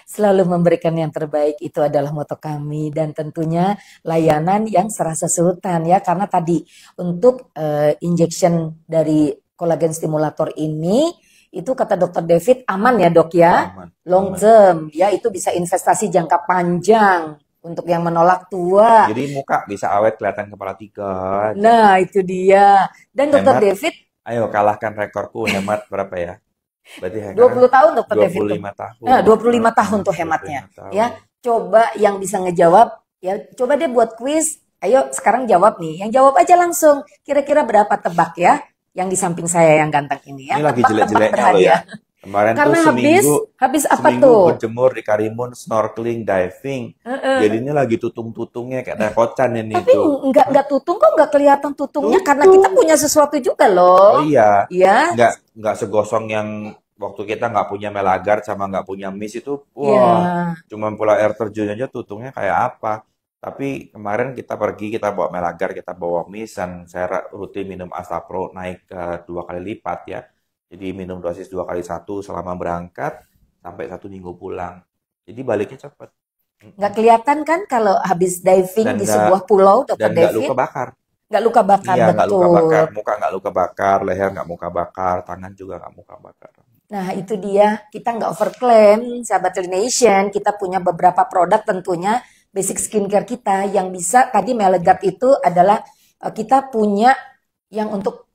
C: Selalu memberikan yang terbaik itu adalah moto kami. Dan tentunya layanan yang serasa sultan ya. Karena tadi untuk injection dari kolagen stimulator ini, itu kata Dr. David aman ya dok ya. Long term ya, itu bisa investasi jangka panjang. Untuk yang menolak tua.
D: Jadi muka bisa awet kelihatan kepala 3.
C: Nah itu dia. Dan Dr. David,
D: ayo kalahkan rekorku hemat berapa ya? Berarti
C: 20 tahun Dr. David.
D: 25 tahun.
C: Nah, 25 tahun tuh hematnya. Ya. coba yang bisa ngejawab, ya coba deh buat kuis. Ayo sekarang jawab nih. Yang jawab aja langsung. Kira-kira berapa tebak ya? Yang di samping saya yang ganteng ini ya.
D: Ini lagi
C: Tebak-tebak
D: jelek-jeleknya loh ya.
C: berhadiah.
D: Kemarin tuh
C: Karena habis apa
D: seminggu
C: tuh?
D: berjemur di Karimun, snorkeling, diving. Jadinya lagi tutung-tutungnya kayak dakocan ini
C: Tapi
D: tuh.
C: nggak tutung kok, nggak kelihatan tutungnya karena
D: Tutung.
C: kita punya sesuatu juga
D: Oh
C: loh.
D: iya,
C: Ya,
D: nggak segosong yang waktu kita nggak punya Melagar sama nggak punya Miss itu, wah,
C: ya.
D: cuman pulau air terjun aja tutungnya kayak apa. Tapi kemarin kita pergi, kita bawa Melagar, kita bawa Miss, dan saya rutin minum Astapro naik ke 2 kali lipat ya. Jadi minum dosis 2 kali 1 selama berangkat sampai 1 minggu pulang. Jadi baliknya cepet.
C: Nggak kelihatan kan kalau habis diving
D: Dan
C: di
D: nggak
C: sebuah pulau, Dr.
D: dan nggak luka
C: David?
D: bakar.
C: Nggak luka bakar,
D: Iya, nggak luka bakar.
C: betul.
D: Muka nggak luka bakar, leher nggak muka bakar, tangan juga nggak muka bakar.
C: Nah, itu dia. Kita nggak overclaim, sahabat Nation. Kita punya beberapa produk tentunya, basic skincare kita yang bisa, tadi Melegat itu adalah kita punya yang untuk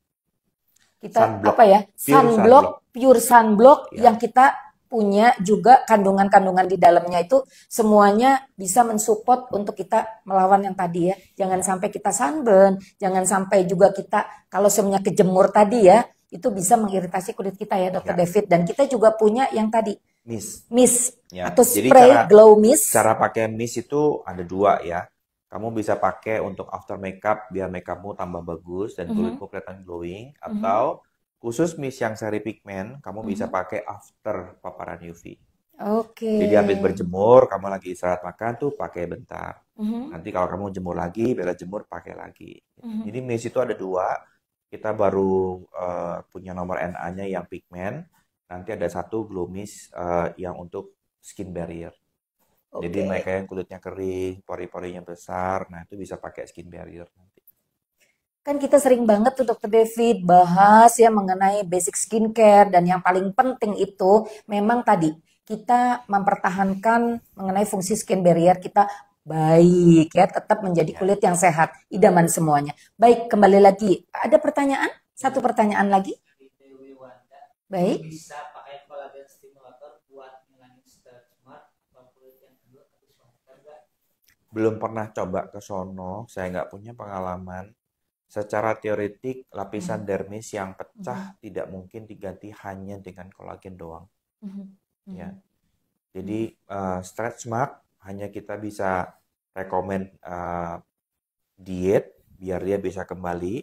C: kita
D: Sunblock.
C: apa ya?
D: Pure
C: Sunblock,
D: sunblock.
C: pure sunblock
D: Ya.
C: yang kita punya juga kandungan-kandungan di dalamnya itu semuanya bisa mensupport untuk kita melawan yang tadi ya. Jangan sampai kita sunburn, jangan sampai juga kita kalau semuanya kejemur tadi ya, itu bisa mengiritasi kulit kita ya, Dr.
D: Ya.
C: David. Dan kita juga punya yang tadi
D: Miss.
C: mist
D: Ya,
C: atau
D: jadi
C: spray glow mist.
D: cara pakai mist itu ada 2 ya. Kamu bisa pakai untuk after makeup biar makeupmu tambah bagus dan kulitmu kelihatan glowing, atau khusus mist yang seri pigmen, kamu bisa pakai after paparan UV.
C: Oke.
D: Jadi habis berjemur, kamu lagi istirahat makan tuh pakai bentar.
C: Mhm,
D: Nanti kalau kamu jemur lagi, beres jemur pakai lagi.
C: mhm.
D: Jadi mist itu ada 2. Kita baru punya nomor NA-nya yang pigmen. Nanti ada 1 glow mist yang untuk skin barrier. Jadi
C: Oke.
D: mereka yang kulitnya kering, pori-porinya besar, nah itu bisa pakai skin barrier nanti.
C: Kan kita sering banget tuh Dr. David bahas ya mengenai basic skincare, dan yang paling penting itu memang tadi kita mempertahankan mengenai fungsi skin barrier kita baik ya, tetap menjadi
D: Ya.
C: kulit yang sehat, idaman semuanya. Baik, kembali lagi. Ada pertanyaan? Satu pertanyaan lagi?
E: Dewi Wanda,
C: Baik.
E: bisa pakai kolagen stimulator buat ngilangin stretch mark atau kulit yang gendut atau suara enggak?
D: Belum pernah coba ke sono, saya nggak punya pengalaman. Secara teoretik, lapisan dermis yang pecah tidak mungkin diganti hanya dengan kolagen doang. Ya. Jadi stretch mark hanya kita bisa rekomen diet biar dia bisa kembali,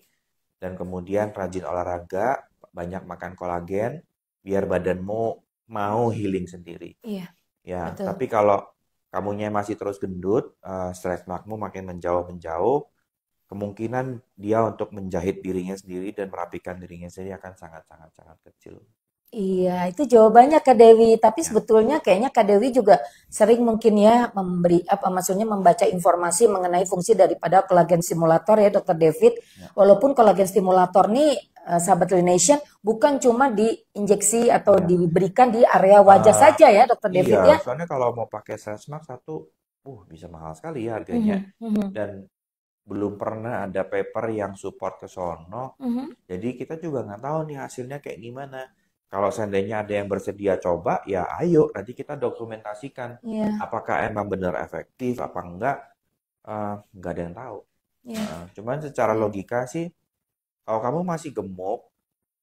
D: dan kemudian rajin olahraga, banyak makan kolagen biar badanmu mau healing sendiri.
C: Iya,
D: Ya,
C: betul.
D: tapi kalau kamunya masih terus gendut, stretch markmu makin menjauh, kemungkinan dia untuk menjahit dirinya sendiri dan merapikan dirinya sendiri akan sangat kecil.
C: Iya, itu jawabannya Kak Dewi. Tapi sebetulnya kayaknya Kak Dewi juga sering mungkin ya memberi maksudnya membaca informasi mengenai fungsi daripada kolagen stimulator ya Dr. David. Walaupun kolagen stimulator nih sahabat Nation bukan cuma diinjeksi atau diberikan di area wajah saja ya Dr. David ya.
D: Iya, soalnya kalau mau pakai stretch mark satu, bisa mahal sekali ya harganya. Dan belum pernah ada paper yang support ke sono. Jadi kita juga nggak tahu nih hasilnya kayak gimana. Kalau seandainya ada yang bersedia coba, ya ayo nanti kita dokumentasikan.
C: Iya,
D: Apakah emang benar efektif, apa enggak, nggak ada yang tahu.
C: iya.
D: Cuman secara logika sih, kalau kamu masih gemuk,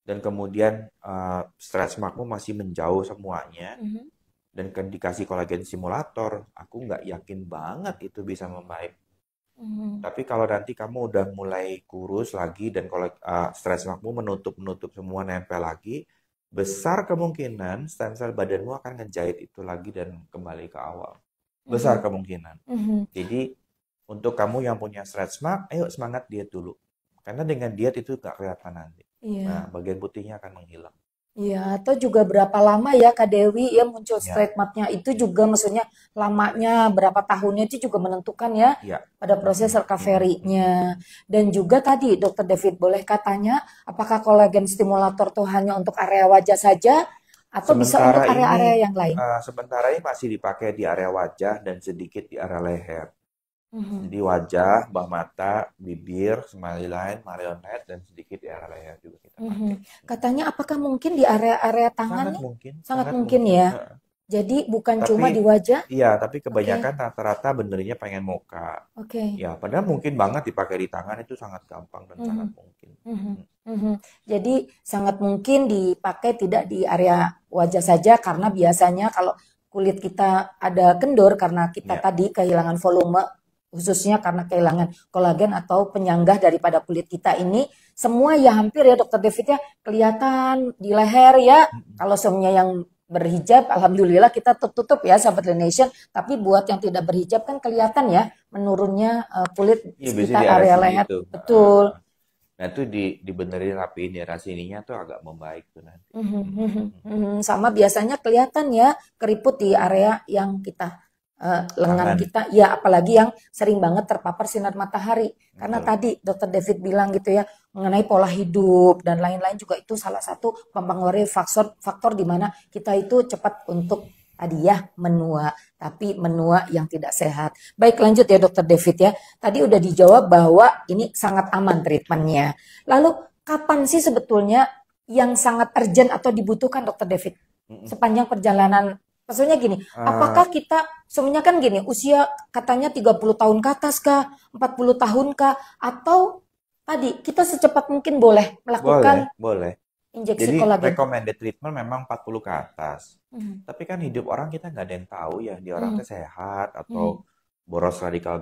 D: dan kemudian stretch markmu masih menjauh semuanya, dan dikasih kolagen stimulator, aku nggak yakin banget itu bisa membaik. Tapi kalau nanti kamu udah mulai kurus lagi, dan kalau stretch markmu menutup semua, nempel lagi, besar kemungkinan stem cell badanmu akan ngejahit itu lagi dan kembali ke awal. Besar kemungkinan. Jadi untuk kamu yang punya stretch mark, ayo semangat diet dulu. Karena dengan diet itu nggak kelihatan nanti.
C: Iya.
D: Nah, bagian putihnya akan menghilang.
C: Iya, atau juga berapa lama ya Kak Dewi ya muncul
D: Ya.
C: straight mark-nya itu juga maksudnya lamanya berapa tahunnya itu juga menentukan ya
D: Ya.
C: pada proses recovery-nya. Dan juga tadi Dr. David boleh katanya apakah kolagen stimulator tuh hanya untuk area wajah saja atau bisa untuk
D: Sementara
C: area-area
D: ini,
C: yang lain?
D: sementara ini masih dipakai di area wajah dan sedikit di area leher.
C: Mhm.
D: Jadi wajah, bawah mata, bibir, smiley line, marionette, dan sedikit di area leher juga kita pakai.
C: Katanya apakah mungkin di area-area tangan
D: Sangat
C: nih?
D: mungkin.
C: Sangat mungkin ya.
D: Heeh.
C: Jadi bukan cuma di
D: Tapi
C: wajah.
D: iya, tapi
C: Oke,
D: kebanyakan rata-rata benernya pengen muka.
C: oke.
D: Ya, padahal mungkin banget dipakai di tangan itu sangat gampang dan sangat
C: Mhm,
D: mungkin.
C: mhm, mhm. Jadi sangat mungkin dipakai tidak di area wajah saja karena biasanya kalau kulit kita ada kendor karena kita
D: Ya,
C: tadi kehilangan volume khususnya karena kehilangan kolagen atau penyanggah daripada kulit kita ini semua ya hampir ya Dokter David ya kelihatan di leher ya
D: mm-mm.
C: kalau semuanya yang berhijab alhamdulillah kita tutup ya sahabat Nation tapi buat yang tidak berhijab kan kelihatan ya menurunnya kulit
D: Iya, biasanya
C: sekitar
D: di area
C: area
D: sini
C: leher
D: itu.
C: betul.
D: Nah, itu dibenerin rapiin di area sininya tuh agak membaik tuh nanti.
C: Mhm, mhm,
D: Mm-mm.
C: mhm. Sama biasanya kelihatan ya keriput di area yang kita lengan
D: Tangan,
C: kita ya apalagi yang sering banget terpapar sinar matahari karena
D: betul.
C: tadi Dokter David bilang gitu ya mengenai pola hidup dan lain-lain juga itu salah satu mempengaruhi faktor di mana kita itu cepat untuk tadi ya menua tapi menua yang tidak sehat. Baik lanjut ya Dokter David ya. Tadi udah dijawab bahwa ini sangat aman treatmentnya. Lalu kapan sih sebetulnya yang sangat urgent atau dibutuhkan Dokter David
D: Mm-mm.
C: sepanjang perjalanan? Maksudnya gini,
D: Eh,
C: apakah kita semuanya kan gini, usia katanya 30 tahun ke atas kah, 40 tahun kah, atau tadi kita secepat mungkin boleh
D: boleh,
C: melakukan
D: boleh.
C: injeksi
D: Jadi
C: kolagen?
D: recommended treatment memang 40 ke atas.
C: Mhm,
D: Tapi kan hidup orang kita nggak ada yang tahu ya, dia orang
C: mhm,
D: teh sehat
C: mhm,
D: atau boros radikal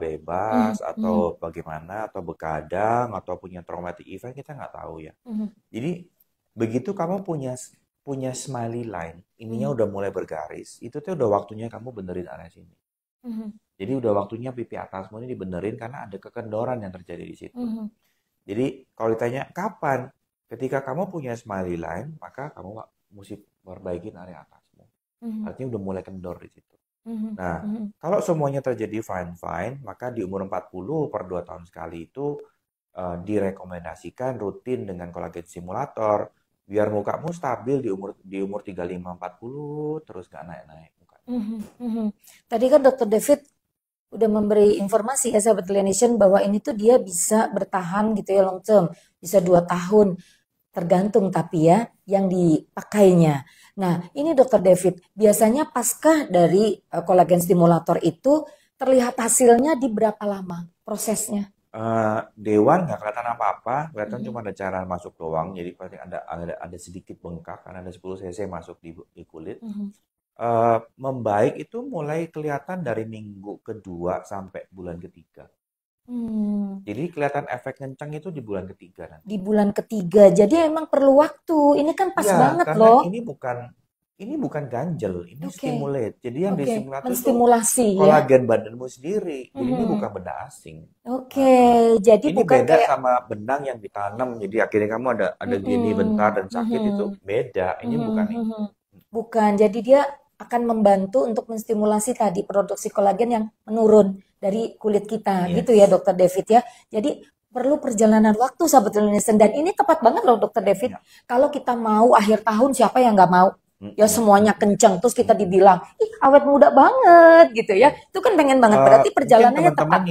C: mhm,
D: bebas
C: mhm,
D: atau bagaimana atau begadang atau punya traumatic event kita nggak tahu ya.
C: mhm,
D: Jadi begitu kamu punya punya smiley line, ininya
C: mhm,
D: udah mulai bergaris, itu tuh udah waktunya kamu benerin area sini.
C: mhm,
D: Jadi udah waktunya pipi atasmu ini dibenerin karena ada kekendoran yang terjadi di situ.
C: mhm,
D: Jadi kalau ditanya kapan, ketika kamu punya smiley line, maka kamu mesti perbaikin area atasmu.
C: mhm,
D: Artinya udah mulai kendor di situ.
C: mhm,
D: Nah,
C: mhm,
D: kalau semuanya terjadi fine-fine, maka di umur 40 per 2 tahun sekali itu direkomendasikan rutin dengan kolagen stimulator biar mukamu stabil di umur 35 40 terus nggak naik-naik mukanya.
C: mhm, mhm. Tadi kan Dokter David udah memberi informasi ya sahabat Nation bahwa ini tuh dia bisa bertahan gitu ya long term, bisa 2 tahun. Tergantung tapi ya yang dipakainya. Nah, ini Dokter David, biasanya pasca dari kolagen stimulator itu terlihat hasilnya di berapa lama prosesnya?
D: Dewan nggak kelihatan apa-apa, kelihatan
C: Mhm,
D: cuma ada cairan masuk doang, jadi pasti ada sedikit bengkak karena ada 10 cc masuk di kulit.
C: mhm.
D: Membaik itu mulai kelihatan dari minggu kedua sampai bulan ketiga.
C: Hmm,
D: Jadi kelihatan efek kencang itu di bulan ketiga nanti.
C: di bulan ketiga. Jadi emang perlu waktu. Ini kan pas
D: Iya,
C: banget
D: karena
C: loh.
D: ini bukan ganjel, ini
C: Oke,
D: stimulate. Jadi yang
C: oke.
D: distimulate itu
C: Menstimulasi ya.
D: kolagen badanmu sendiri. Jadi ini
C: Mhm.
D: bukan benda asing.
C: Oke,
D: Heeh.
C: jadi
D: Ini
C: bukan
D: beda
C: kayak
D: sama benang yang ditanam. Jadi akhirnya kamu ada gini bentar
C: mhm,
D: dan sakit itu
C: mhm,
D: beda. Ini
C: mhm,
D: bukan itu.
C: mhm. Bukan, jadi dia akan membantu untuk menstimulasi tadi produksi kolagen yang menurun dari kulit kita, gitu ya
D: Yes.
C: Dokter David ya. Jadi perlu perjalanan waktu sahabat Indonesia dan ini tepat banget loh Dokter David.
D: Ya.
C: Kalau kita mau akhir tahun siapa yang nggak mau? Ya
D: Mm-mm,
C: semuanya
D: mm-mm,
C: kenceng terus kita
D: mm-mm.
C: dibilang, ih awet muda banget gitu ya.
D: Yes.
C: Itu kan pengen banget
D: Eh,
C: berarti
D: mungkin
C: perjalanannya tepat.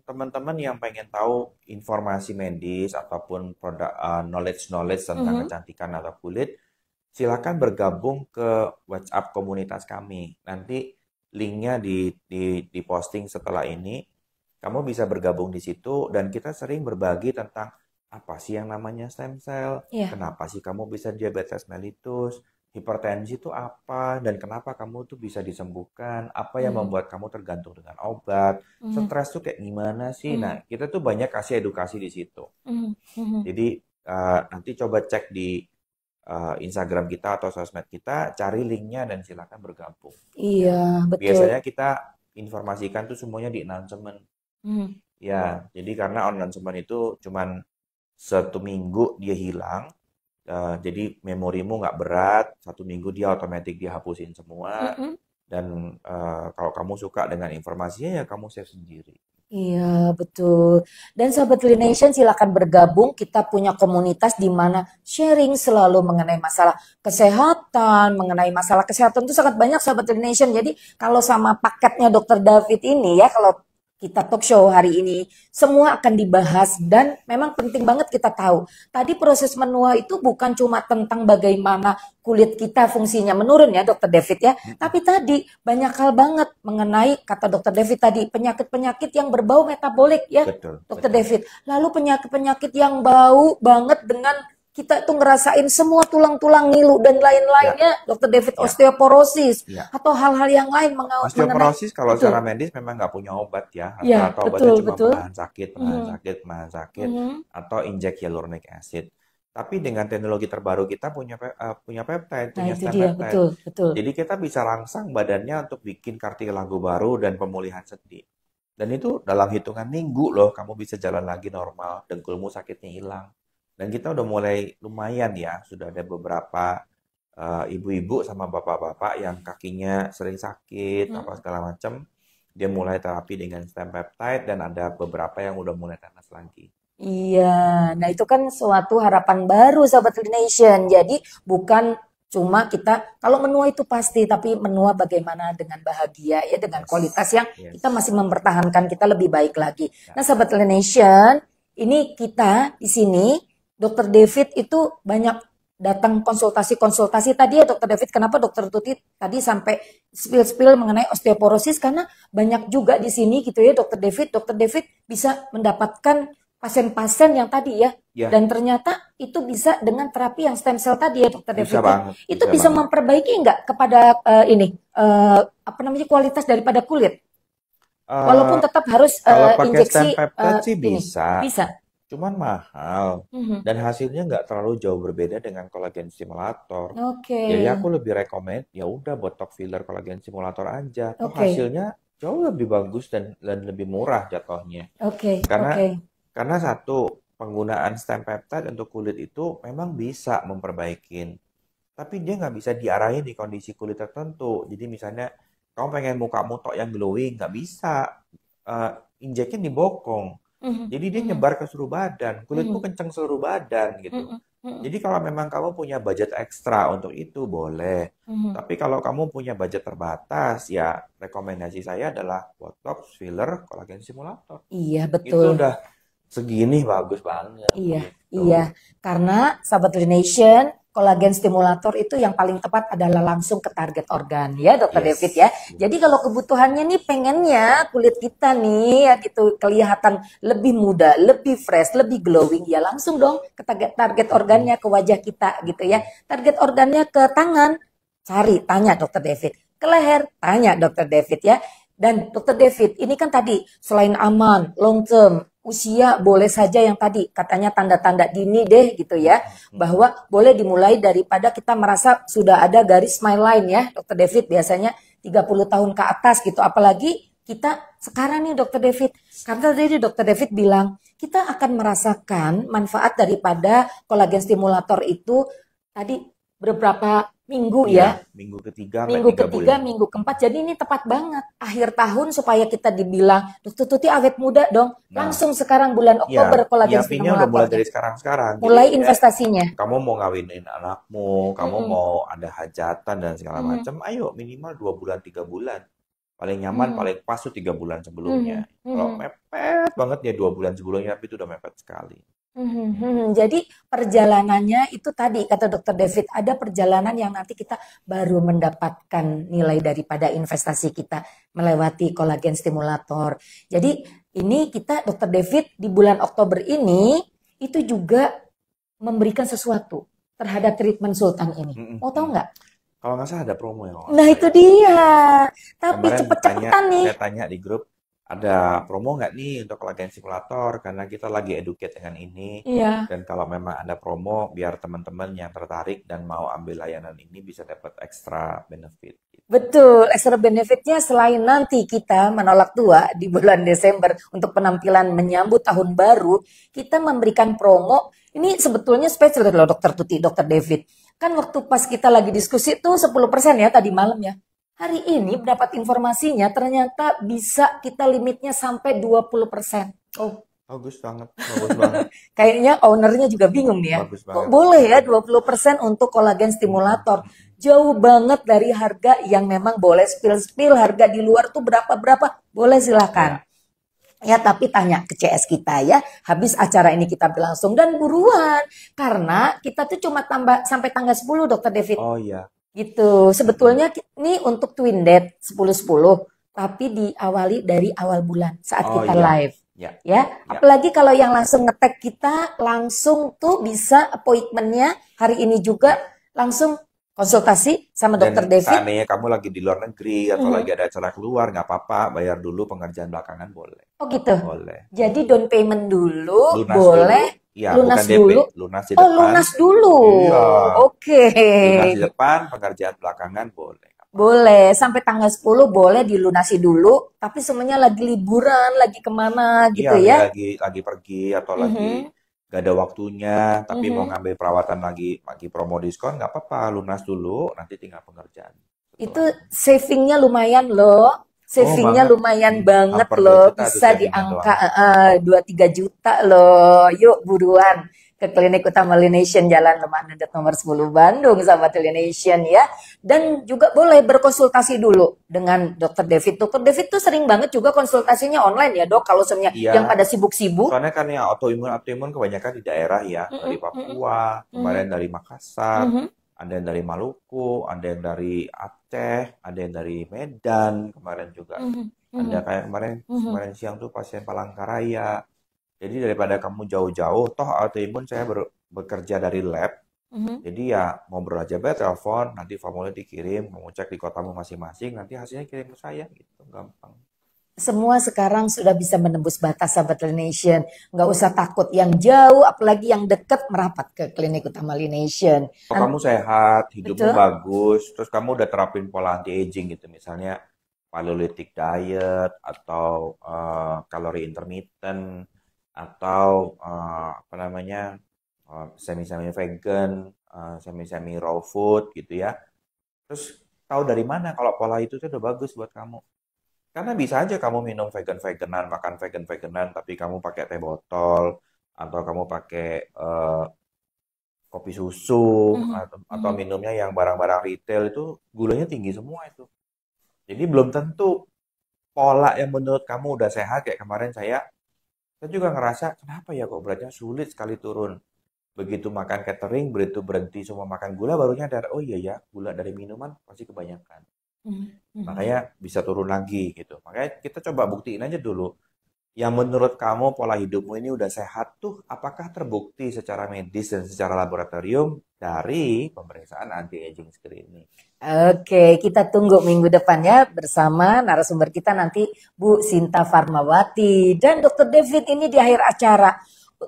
D: teman-teman yang pengen tahu informasi medis ataupun produk knowledge tentang
C: Mhm,
D: kecantikan atau kulit, silakan bergabung ke WhatsApp komunitas kami. Nanti linknya di posting setelah ini. Kamu bisa bergabung di situ dan kita sering berbagi tentang apa sih yang namanya stem cell,
C: iya.
D: kenapa sih kamu bisa diabetes mellitus, hipertensi itu apa, dan kenapa kamu tuh bisa disembuhkan, apa yang
C: Mhm,
D: membuat kamu tergantung dengan obat,
C: mhm,
D: stres tuh kayak gimana sih.
C: mhm,
D: Nah, kita tuh banyak kasih edukasi di situ.
C: mhm, mhm.
D: Jadi nanti coba cek di Instagram kita atau sosmed kita, cari linknya dan silakan bergabung.
C: Iya,
D: Ya,
C: betul.
D: biasanya kita informasikan tuh semuanya di announcement.
C: Mhm,
D: Ya, jadi karena announcement itu cuman 1 minggu dia hilang, jadi memorimu nggak berat, 1 minggu dia otomatis dihapusin semua.
C: mhm.
D: Dan kalau kamu suka dengan informasinya ya kamu save sendiri.
C: Iya, betul. Dan Sobat Nation silakan bergabung. Kita punya komunitas di mana sharing selalu mengenai masalah kesehatan, mengenai masalah kesehatan itu sangat banyak Sobat Nation. Jadi kalau sama paketnya Dokter David ini ya, kalau kita talk show hari ini, semua akan dibahas dan memang penting banget kita tahu. Tadi proses menua itu bukan cuma tentang bagaimana kulit kita fungsinya menurun ya Dokter David ya, tapi tadi banyak hal banget mengenai kata Dokter David tadi penyakit-penyakit yang berbau metabolik ya
D: Betul,
C: Dokter
D: betul.
C: David. Lalu penyakit-penyakit yang bau banget dengan kita tuh ngerasain semua tulang-tulang ngilu dan lain-lainnya, Dokter David,
D: Ya.
C: osteoporosis
D: Ya.
C: atau hal-hal yang lain mengenai
D: Osteoporosis kalau
C: betul.
D: secara medis memang nggak punya obat ya.
C: Ya,
D: Rata-rata obatnya
C: betul,
D: cuma
C: betul.
D: menahan sakit, atau injek hyaluronic acid. Tapi dengan teknologi terbaru kita punya peptide,
C: Nah,
D: punya
C: itu
D: stem
C: dia,
D: peptide.
C: betul, betul.
D: Jadi kita bisa rangsang badannya untuk bikin kartilago baru dan pemulihan sendi. Dan itu dalam hitungan minggu loh, kamu bisa jalan lagi normal, dengkulmu sakitnya hilang. Dan kita udah mulai lumayan ya, sudah ada beberapa ibu-ibu sama bapak-bapak yang kakinya sering sakit, apa segala macam. Dia mulai terapi dengan stem peptide dan ada beberapa yang udah mulai tenas lagi.
C: Iya, nah itu kan suatu harapan baru Sahabat Nation. Jadi bukan cuma kita, kalau menua itu pasti, tapi menua bagaimana dengan bahagia ya, dengan kualitas yang
D: Yes.
C: kita masih mempertahankan kita lebih baik lagi. Nah Sahabat Nation, ini kita di sini, Dokter David itu banyak datang konsultasi-konsultasi tadi ya Dokter David. Kenapa Dokter Tuti tadi sampai spill-spill mengenai osteoporosis? Karena banyak juga di sini gitu ya Dokter David. Dokter David bisa mendapatkan pasien-pasien yang tadi ya.
D: Ya.
C: Dan ternyata itu bisa dengan terapi yang stem cell tadi ya Dokter David.
D: Bisa
C: ya.
D: banget,
C: Itu
D: bisa
C: bisa
D: banget.
C: memperbaiki nggak kepada apa namanya kualitas daripada kulit? Walaupun tetap harus
D: Kalau pakai
C: injeksi
D: stem peptide sih
C: ini.
D: bisa,
C: Bisa.
D: cuman mahal.
C: Mhm.
D: Dan hasilnya nggak terlalu jauh berbeda dengan kolagen stimulator.
C: Oke.
D: Jadi aku lebih rekomend ya udah botox filler kolagen stimulator aja. Toh
C: Oke.
D: hasilnya jauh lebih bagus dan lebih murah jatuhnya.
C: Oke.
D: Karena
C: Oke.
D: karena satu penggunaan stem peptide untuk kulit itu memang bisa memperbaikin, tapi dia nggak bisa diarahin di kondisi kulit tertentu. Jadi misalnya kamu pengen mukamu tok yang glowing, nggak bisa. Injeknya di bokong.
C: Mhm.
D: Jadi dia
C: Mhm.
D: nyebar ke seluruh badan, kulitmu
C: Mhm.
D: kenceng seluruh badan gitu.
C: Mhm. Mhm.
D: Jadi kalau memang kamu punya budget ekstra untuk itu boleh.
C: Mhm.
D: Tapi kalau kamu punya budget terbatas, ya rekomendasi saya adalah botox, filler, kolagen stimulator.
C: Iya
D: Itu
C: betul.
D: udah segini bagus banget
C: Iya,
D: gitu.
C: iya. Karena Sahabat Nation, kolagen stimulator itu yang paling tepat adalah langsung ke target organ ya Dokter
D: Yes.
C: David ya. Jadi kalau kebutuhannya nih pengennya kulit kita nih ya gitu kelihatan lebih muda, lebih fresh, lebih glowing ya langsung dong ke target organnya, ke wajah kita gitu ya. Target organnya ke tangan, tanya Dokter David. Ke leher, tanya Dokter David ya. Dan Dokter David, ini kan tadi selain aman, long term, usia boleh saja yang tadi katanya tanda-tanda dini deh gitu ya, bahwa boleh dimulai daripada kita merasa sudah ada garis smile line ya Dokter David, biasanya 30 tahun ke atas gitu, apalagi kita sekarang nih Dokter David, karena tadi Dokter David bilang kita akan merasakan manfaat daripada kolagen stimulator itu tadi beberapa minggu ya.
D: Iya, minggu ketiga sampai
C: Minggu
D: 3
C: ketiga,
D: bulan.
C: minggu keempat. Jadi ini tepat banget. Akhir tahun supaya kita dibilang, Dokter Tuti awet muda dong.
D: Nah,
C: Langsung sekarang bulan
D: iya,
C: Oktober kolagen
D: nyiapinnya udah mulai
C: stimulatornya.
D: dari sekarang-sekarang. Jadi
C: Mulai
D: ya,
C: investasinya.
D: kamu mau ngawinin anakmu, kamu
C: Mm-mm.
D: mau ada hajatan dan segala
C: Mhm.
D: macam, ayo minimal 2 bulan, 3 bulan. Paling nyaman,
C: Mhm.
D: paling pas tuh 3 bulan sebelumnya.
C: Mhm.
D: Kalau
C: Mhm.
D: mepet banget ya 2 bulan sebelumnya, tapi itu udah mepet sekali.
C: Jadi perjalanannya itu tadi kata Dokter David, ada perjalanan yang nanti kita baru mendapatkan nilai daripada investasi kita melewati kolagen stimulator. Jadi ini kita Dokter David di bulan Oktober ini itu juga memberikan sesuatu terhadap treatment Sultan ini.
D: Mm-mm.
C: Mau tahu nggak?
D: Kalau nggak salah ada promo ya. kalau nggak
C: Nah
D: salah
C: itu
D: ya.
C: dia. Tapi
D: Kemarin
C: cepet-cepetan nih.
D: saya tanya di grup, ada promo nggak nih untuk kolagen stimulator? Karena kita lagi educate dengan ini.
C: Iya.
D: Dan kalau memang ada promo, biar teman-teman yang tertarik dan mau ambil layanan ini bisa dapat extra benefit.
C: Betul, extra benefitnya selain nanti kita menolak tua di bulan Desember untuk penampilan menyambut tahun baru, kita memberikan promo. Ini sebetulnya spesial loh Dokter Tuti, Dokter David. Kan waktu pas kita lagi diskusi tuh 10% ya tadi malam ya. Hari ini dapat informasinya ternyata bisa kita limitnya sampai 20%. Oh,
D: Bagus banget, bagus banget,
C: kayaknya ownernya juga bingung nih ya.
D: bagus
C: Kok
D: banget.
C: boleh ya 20% untuk kolagen stimulator? Jauh banget dari harga yang memang boleh spill-spill harga di luar tuh berapa-berapa. Boleh
D: Ya,
C: silakan. Ya, tapi tanya ke CS kita ya, habis acara ini kita berlangsung dan buruan. Karena kita tuh cuma tambah sampai tanggal 10, Dokter David.
D: Oh iya.
C: Gitu. Sebetulnya ini untuk Twin Date 10-10, tapi diawali dari awal bulan saat
D: Oh
C: kita
D: iya.
C: live.
D: Ya.
C: Ya, apalagi kalau yang langsung ngetek kita, langsung tuh bisa appointment-nya hari ini juga langsung konsultasi sama
D: Dan
C: Dokter David.
D: seandainya kamu lagi di luar negeri atau
C: Mhm.
D: lagi ada acara keluar, nggak apa-apa, bayar dulu pengerjaan belakangan boleh.
C: Oh gitu.
D: Boleh.
C: Jadi down payment dulu,
D: Lunas
C: boleh.
D: dulu. Iya,
C: Lunas
D: bukan DP,
C: dulu.
D: lunas di
C: Oh,
D: depan.
C: lunas dulu.
D: Iya.
C: Oke.
D: Lunas di depan, pengerjaan belakangan boleh.
C: Boleh, sampai tanggal 10 boleh dilunasi dulu, tapi semuanya lagi liburan, lagi kemana gitu
D: Iya,
C: ya.
D: lagi pergi atau lagi
C: Mhm,
D: gak ada waktunya, tapi mau
C: mhm.
D: ngambil perawatan lagi promo diskon, nggak apa-apa, lunas dulu, nanti tinggal pengerjaan
C: Itu
D: setelahnya.
C: savingnya lumayan loh.
D: Oh,
C: Savingnya
D: banget.
C: lumayan banget
D: Hampir 2
C: loh.
D: juta tuh
C: Bisa di
D: savingnya
C: angka
D: doang.
C: 2-3 juta loh. Yuk buruan ke Klinik Utama Lination Jalan Lemah Nendet nomor 10 Bandung, sahabat Lination ya. Dan juga boleh berkonsultasi dulu dengan Dokter David. Dokter David tuh sering banget juga konsultasinya online ya dok. Kalau semuanya yang
D: Iya,
C: pada sibuk-sibuk.
D: soalnya kan yang autoimun kebanyakan di daerah ya, dari
C: Mhm, mhm,
D: Papua,
C: mhm,
D: kemarin dari Makassar,
C: mhm,
D: ada yang dari Maluku, ada yang dari Aceh, ada yang dari Medan, kemarin juga.
C: mhm,
D: Ada
C: mhm,
D: kayak kemarin
C: mhm,
D: kemarin siang tuh pasien Palangkaraya. Jadi daripada kamu jauh-jauh, toh autoimun saya bekerja dari lab.
C: mhm.
D: Jadi ya ngobrol aja be, telepon, nanti formulir dikirim, kamu cek di kotamu masing-masing, nanti hasilnya kirim ke saya gitu, gampang.
C: Semua sekarang sudah bisa menembus batas sahabat Lination. Nggak usah takut yang jauh, apalagi yang dekat merapat ke Klinik Utama Lination.
D: Kalau kamu sehat, hidupmu
C: Betul?
D: bagus, terus kamu udah terapin pola anti-aging gitu, misalnya Paleolithic diet atau kalori intermittent atau apa namanya semi-semi vegan, semi-semi raw food gitu ya. Terus tahu dari mana kalau pola itu tuh udah bagus buat kamu? Karena bisa aja kamu minum vegan-veganan, makan vegan-veganan, tapi kamu pakai teh botol atau kamu pakai kopi susu
C: Mhm,
D: atau
C: mhm.
D: minumnya yang barang-barang retail itu gulanya tinggi semua itu. Jadi belum tentu pola yang menurut kamu udah sehat kayak kemarin saya juga ngerasa kenapa ya kok beratnya sulit sekali turun. Begitu makan catering, begitu berhenti semua makan gula baru nyadar, oh iya ya, gula dari minuman pasti kebanyakan.
C: Mhm, mhm.
D: Makanya bisa turun lagi gitu. Makanya kita coba buktiin aja dulu. Yang menurut kamu pola hidupmu ini udah sehat tuh, apakah terbukti secara medis dan secara laboratorium dari pemeriksaan anti-aging screening?
C: Oke, kita tunggu minggu depan ya bersama narasumber kita nanti Bu Sinta Farmawati dan Dokter David ini di akhir acara.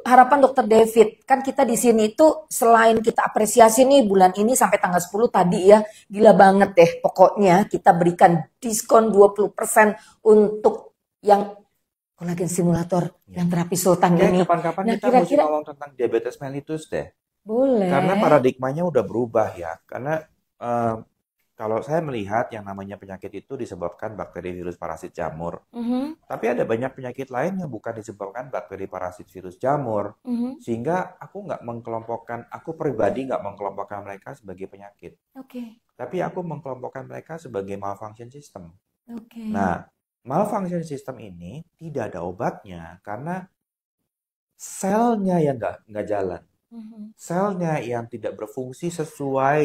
C: Harapan Dokter David, kan kita di sini tuh selain kita apresiasi nih bulan ini sampai tanggal 10 tadi ya, gila banget deh pokoknya kita berikan diskon 20% untuk yang kolagen simulator
D: Ya.
C: yang terapi Sultan
D: Kayak
C: ini.
D: kapan-kapan
C: Nah,
D: kita mesti
C: kira-kira
D: ngomong tentang diabetes mellitus deh. Karena
C: boleh.
D: paradigmanya udah berubah ya. Karena eh, kalau saya melihat yang namanya penyakit itu disebabkan bakteri, virus, parasit, jamur.
C: Mhm,
D: Tapi ada banyak penyakit lain yang bukan disebabkan bakteri, parasit, virus, jamur.
C: mhm.
D: Sehingga aku pribadi nggak mengkelompokkan mereka sebagai penyakit.
C: Oke,
D: Tapi aku mengkelompokkan mereka sebagai malfunction system.
C: oke.
D: Nah, malfunction system ini tidak ada obatnya karena selnya yang nggak jalan.
C: Mhm,
D: Selnya yang tidak berfungsi sesuai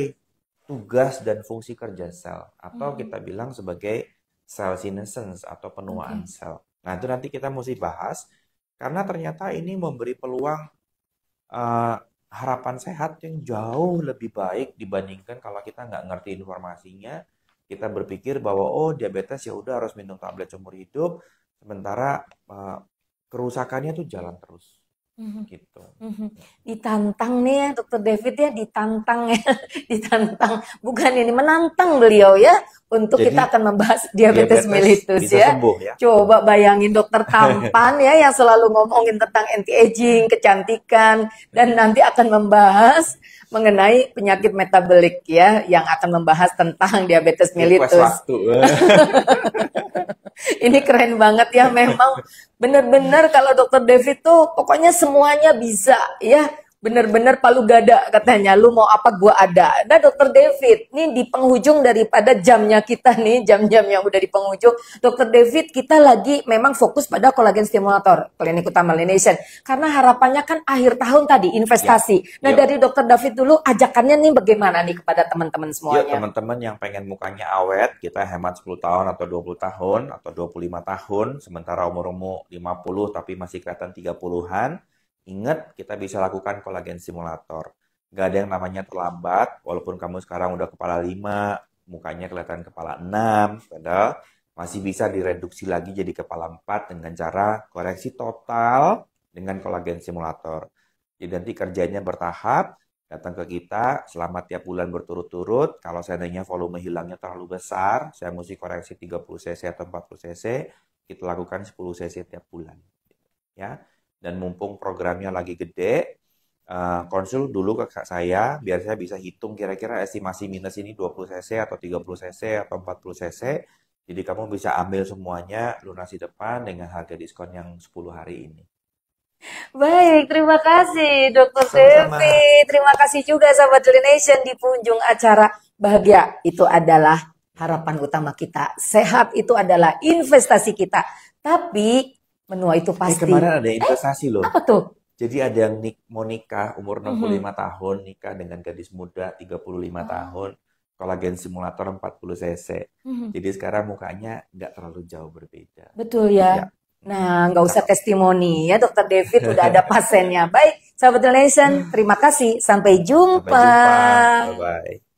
D: tugas dan fungsi kerja sel. Atau
C: mhm.
D: kita bilang sebagai cell senescence atau penuaan
C: Oke.
D: sel. Nah, itu nanti kita mesti bahas karena ternyata ini memberi peluang eh, harapan sehat yang jauh lebih baik dibandingkan kalau kita nggak ngerti informasinya. Kita berpikir bahwa oh diabetes ya udah harus minum tablet seumur hidup, sementara kerusakannya tuh jalan terus
C: Mhm,
D: gitu.
C: mhm. Ditantang nih ya Dokter David ya, ditantang ya, ditantang. Bukan ini menantang beliau ya untuk
D: Jadi
C: kita akan membahas diabetes
D: diabetes
C: mellitus
D: bisa
C: ya.
D: sembuh ya.
C: Coba bayangin dokter tampan ya yang selalu ngomongin tentang anti-aging, kecantikan dan nanti akan membahas mengenai penyakit metabolik ya yang akan membahas tentang diabetes
D: Request
C: mellitus.
D: waktu.
C: Ini keren banget ya memang benar-benar kalau Dokter David tuh pokoknya semuanya bisa ya bener-bener palu gada katanya. Lu mau apa gua ada. Nah, Dokter David, nih di penghujung daripada jamnya kita nih, jam-jam yang udah di penghujung. Dokter David, kita lagi memang fokus pada kolagen stimulator, Klinik Utama Laination. Karena harapannya kan akhir tahun tadi investasi. Nah,
D: Yuk.
C: dari Dokter David dulu, ajakannya nih bagaimana nih kepada teman-teman
D: Yuk
C: semuanya?
D: teman-teman yang pengen mukanya awet, kita hemat 10 tahun atau 20 tahun atau 25 tahun, sementara umurmu 50 tapi masih kelihatan 30-an. Ingat, kita bisa lakukan kolagen stimulator. Gak ada yang namanya terlambat, walaupun kamu sekarang udah kepala 5, mukanya kelihatan kepala 6, padahal masih bisa direduksi lagi jadi kepala 4 dengan cara koreksi total dengan kolagen stimulator. Jadi nanti kerjanya bertahap, datang ke kita selama tiap bulan berturut-turut. Kalau seandainya volume hilangnya terlalu besar, saya mesti koreksi 30 cc atau 40 cc, kita lakukan 10 cc tiap bulan. Ya. Dan mumpung programnya lagi gede, konsul dulu ke saya, biar saya bisa hitung kira-kira estimasi minus ini 20 cc atau 30 cc atau 40 cc. Jadi kamu bisa ambil semuanya lunasi depan dengan harga diskon yang 10 hari ini.
C: Baik, terima kasih Dokter
D: Sama-sama.
C: David. Terima kasih juga sahabat Daily Nation di penghujung acara. Bahagia itu adalah harapan utama kita. Sehat itu adalah investasi kita. Tapi menua itu pasti.
D: Kemarin ada investasi loh.
C: Apa tuh?
D: Jadi ada yang mau nikah umur 65 tahun, nikah dengan gadis muda 35 tahun, kolagen simulator 40 cc. Jadi sekarang mukanya nggak terlalu jauh berbeda.
C: Betul ya.
D: Ya.
C: Nah, nggak usah testimoni ya, Dokter David udah ada pasiennya. Baik, sahabat Daily Nation, terima kasih. Sampai
D: Sampai jumpa.
C: jumpa.
D: Bye-bye.